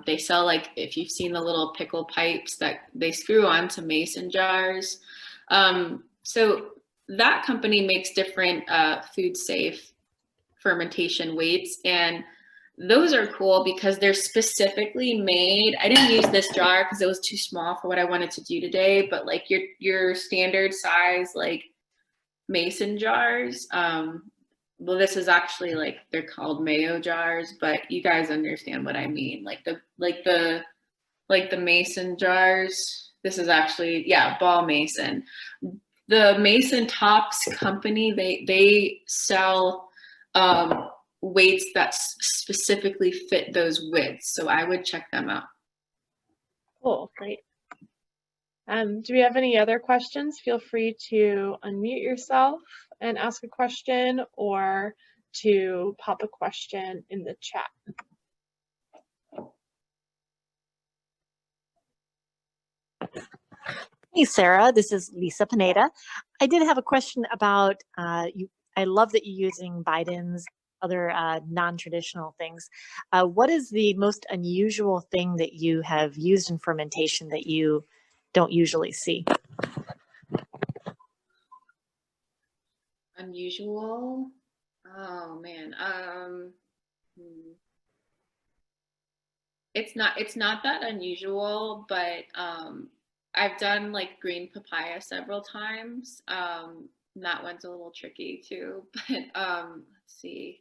They sell, like, if you've seen the little pickle pipes that they screw onto mason jars. So that company makes different food safe fermentation weights, and those are cool because they're specifically made. I didn't use this jar because it was too small for what I wanted to do today, but like your standard size, like mason jars. Well, this is actually, like, they're called mayo jars, but you guys understand what I mean. Like the mason jars. This is actually, yeah, Ball Mason. The Mason Tops company, they sell weights that specifically fit those widths. So I would check them out. Cool, great. Do we have any other questions? Feel free to unmute yourself and ask a question, or to pop a question in the chat. Hey, Sarah, this is Lisa Pineda. I did have a question about you. I love that you're using Biden's other non-traditional things. What is the most unusual thing that you have used in fermentation that you don't usually see? Unusual? Oh man. It's not that unusual, but I've done like green papaya several times. That one's a little tricky too, but let's see.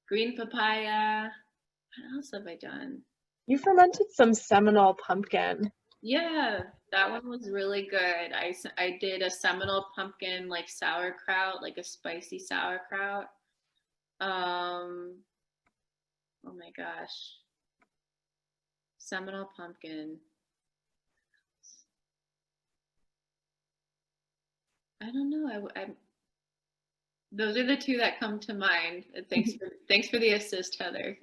Green papaya. What else have I done? You fermented some Seminole pumpkin. Yeah, that one was really good. I did a Seminole pumpkin, like sauerkraut, like a spicy sauerkraut. Oh my gosh. Seminole pumpkin. I don't know. Those are the two that come to mind. Thanks for the assist, Heather.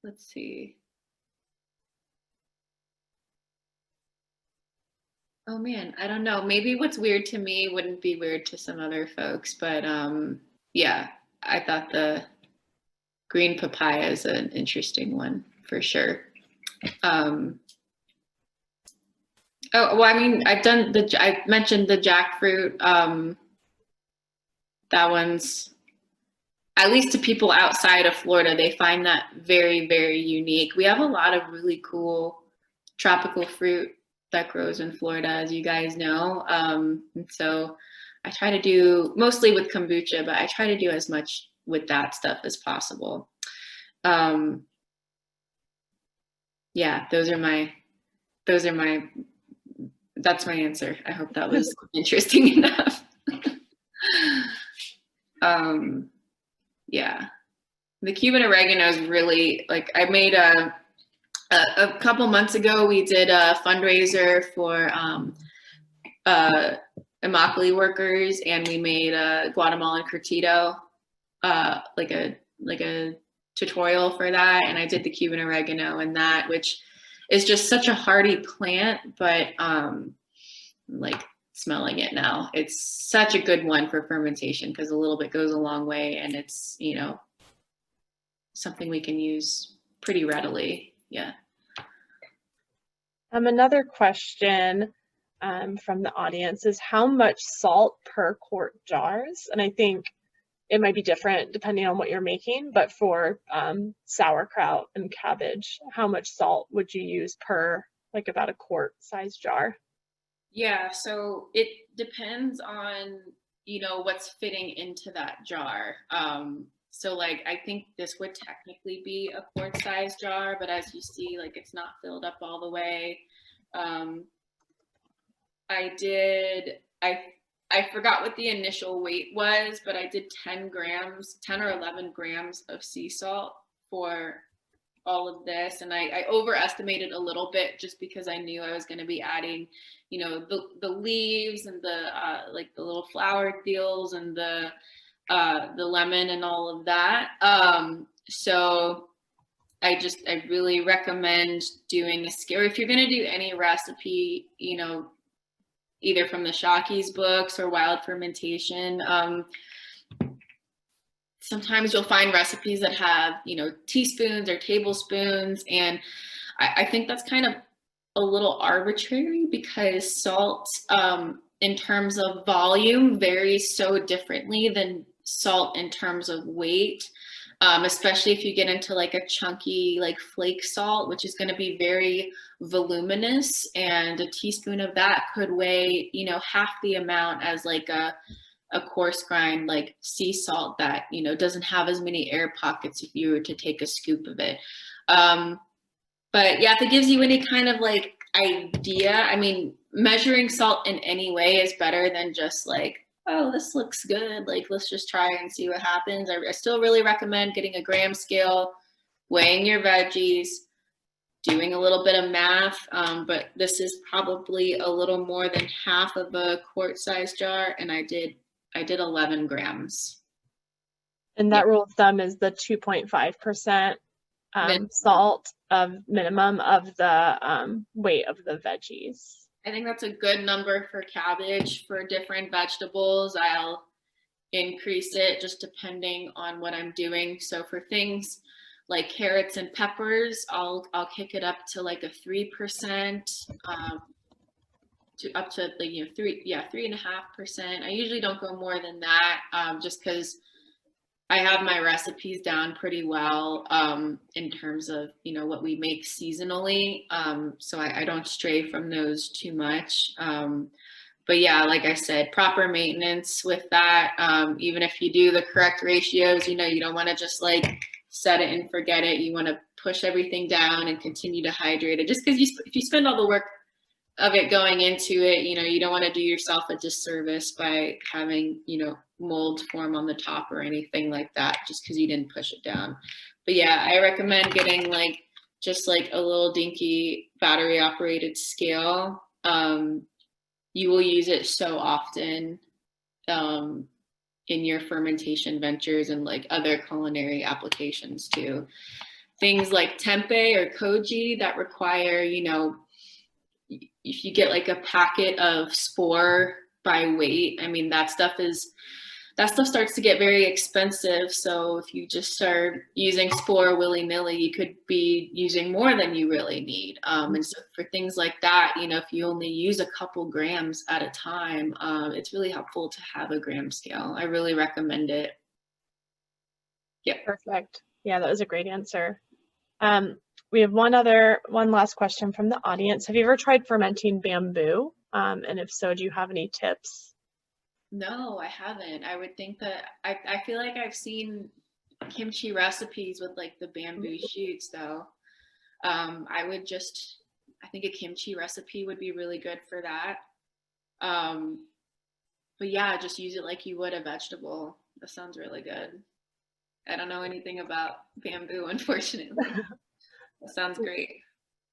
Let's see. Oh man, I don't know. Maybe what's weird to me wouldn't be weird to some other folks, but yeah, I thought the green papaya is an interesting one for sure. Oh, well, I mean, I mentioned the jackfruit. That one's, at least to people outside of Florida, they find that very, very unique. We have a lot of really cool tropical fruit that grows in Florida, as you guys know. And so I try to do, mostly with kombucha, but I try to do as much with that stuff as possible. Yeah, that's my answer. I hope that was interesting enough. Yeah, the Cuban oregano is really, like, I made a couple months ago, we did a fundraiser for Immokalee workers, and we made a Guatemalan curtido, like a tutorial for that, and I did the Cuban oregano and that, which is just such a hardy plant, but like smelling it now, it's such a good one for fermentation because a little bit goes a long way, and it's, you know, something we can use pretty readily. Yeah. Another question from the audience is how much salt per quart jars? And I think it might be different depending on what you're making, but for sauerkraut and cabbage, how much salt would you use per, like, about a quart size jar? Yeah, so it depends on, you know, what's fitting into that jar. So like, I think this would technically be a quart size jar, but as you see, like, it's not filled up all the way. I forgot what the initial weight was, but I did 10 or 11 grams of sea salt for all of this. And I overestimated a little bit just because I knew I was going to be adding, you know, the leaves and the like the little flower deals and the lemon and all of that. So I really recommend doing a scale. If you're going to do any recipe, you know, either from the Shockey's books or Wild Fermentation, sometimes you'll find recipes that have, you know, teaspoons or tablespoons. And I think that's kind of a little arbitrary because salt, in terms of volume, varies so differently than salt in terms of weight. Especially if you get into like a chunky, like flake salt, which is going to be very voluminous, and a teaspoon of that could weigh, you know, half the amount as like a coarse grind, like sea salt that, you know, doesn't have as many air pockets if you were to take a scoop of it. But yeah, if it gives you any kind of like idea, I mean, measuring salt in any way is better than just like, oh, this looks good, like, let's just try and see what happens. I still really recommend getting a gram scale, weighing your veggies, doing a little bit of math, but this is probably a little more than half of a quart size jar, and I did 11 grams. And that rule of thumb is the 2.5% salt of minimum of the weight of the veggies. I think that's a good number for cabbage. For different vegetables, I'll increase it just depending on what I'm doing. So for things like carrots and peppers, I'll kick it up to like a 3%, to up to like, you know, 3.5%. I usually don't go more than that, just because I have my recipes down pretty well, in terms of, you know, what we make seasonally. So I don't stray from those too much. But yeah, like I said, proper maintenance with that. Even if you do the correct ratios, you know, you don't want to just like set it and forget it. You want to push everything down and continue to hydrate it. Just because if you spend all the work of it going into it, you know, you don't want to do yourself a disservice by having, you know, mold form on the top or anything like that just because you didn't push it down. But yeah, I recommend getting like just like a little dinky battery operated scale. You will use it so often in your fermentation ventures and like other culinary applications too. Things like tempeh or koji that require, you know, if you get like a packet of spore by weight, I mean, that stuff is that stuff starts to get very expensive. So if you just start using Spore willy-nilly, you could be using more than you really need. And so for things like that, you know, if you only use a couple grams at a time, it's really helpful to have a gram scale. I really recommend it. Yeah. Perfect. Yeah, that was a great answer. We have one last question from the audience. Have you ever tried fermenting bamboo? And if so, do you have any tips? No, I haven't. I would think that I feel like I've seen kimchi recipes with like the bamboo shoots though. I think a kimchi recipe would be really good for that. But yeah, just use it like you would a vegetable. That sounds really good. I don't know anything about bamboo, unfortunately. That sounds great.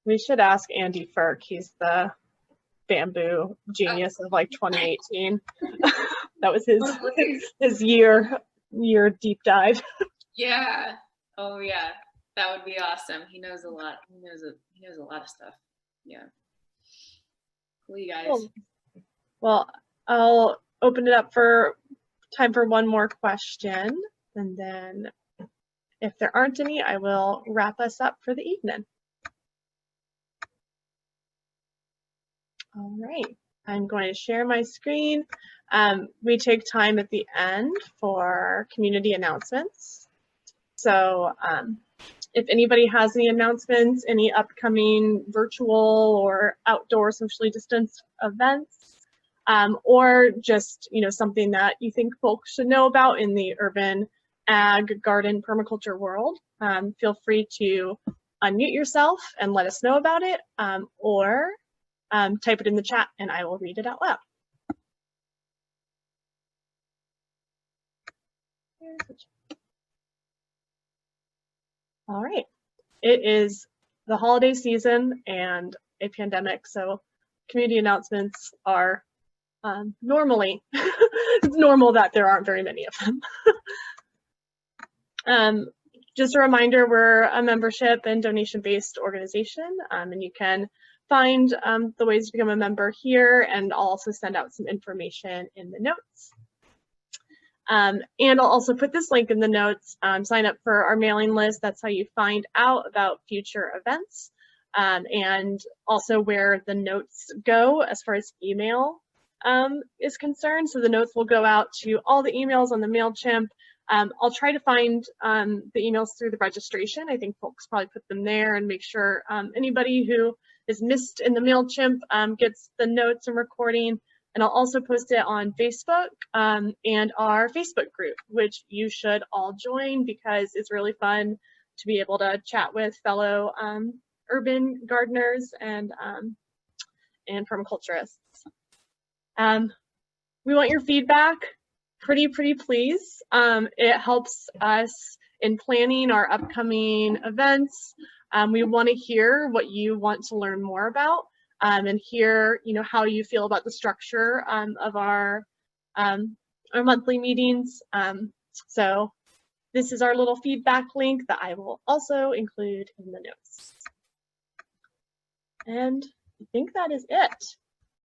We should ask Andy Firk. He's the bamboo genius of like 2018. That was his year deep dive. Yeah. Oh yeah. That would be awesome. He knows a lot. He knows a lot of stuff. Yeah. Cool, you guys. Cool. Well, I'll open it up for time for one more question, and then if there aren't any, I will wrap us up for the evening. All right, I'm going to share my screen. We take time at the end for community announcements. So if anybody has any announcements, any upcoming virtual or outdoor socially distanced events, or just something that you think folks should know about in the urban ag, garden, permaculture world, feel free to unmute yourself and let us know about it, or type it in the chat and I will read it out loud. All right, it is the holiday season and a pandemic, so community announcements are normally, it's normal that there aren't very many of them. Just a reminder, we're a membership and donation-based organization, and you can find the ways to become a member here, and I'll also send out some information in the notes. And I'll also put this link in the notes. Sign up for our mailing list. That's how you find out about future events, and also where the notes go as far as email is concerned. So the notes will go out to all the emails on the MailChimp. I'll try to find the emails through the registration. I think folks probably put them there, and make sure anybody who is missed in the MailChimp gets the notes and recording. And I'll also post it on Facebook and our Facebook group, which you should all join because it's really fun to be able to chat with fellow urban gardeners and permaculturists. We want your feedback, pretty please. It helps us in planning our upcoming events. We want to hear what you want to learn more about, and hear how you feel about the structure of our monthly meetings. So this is our little feedback link that I will also include in the notes. And I think that is it.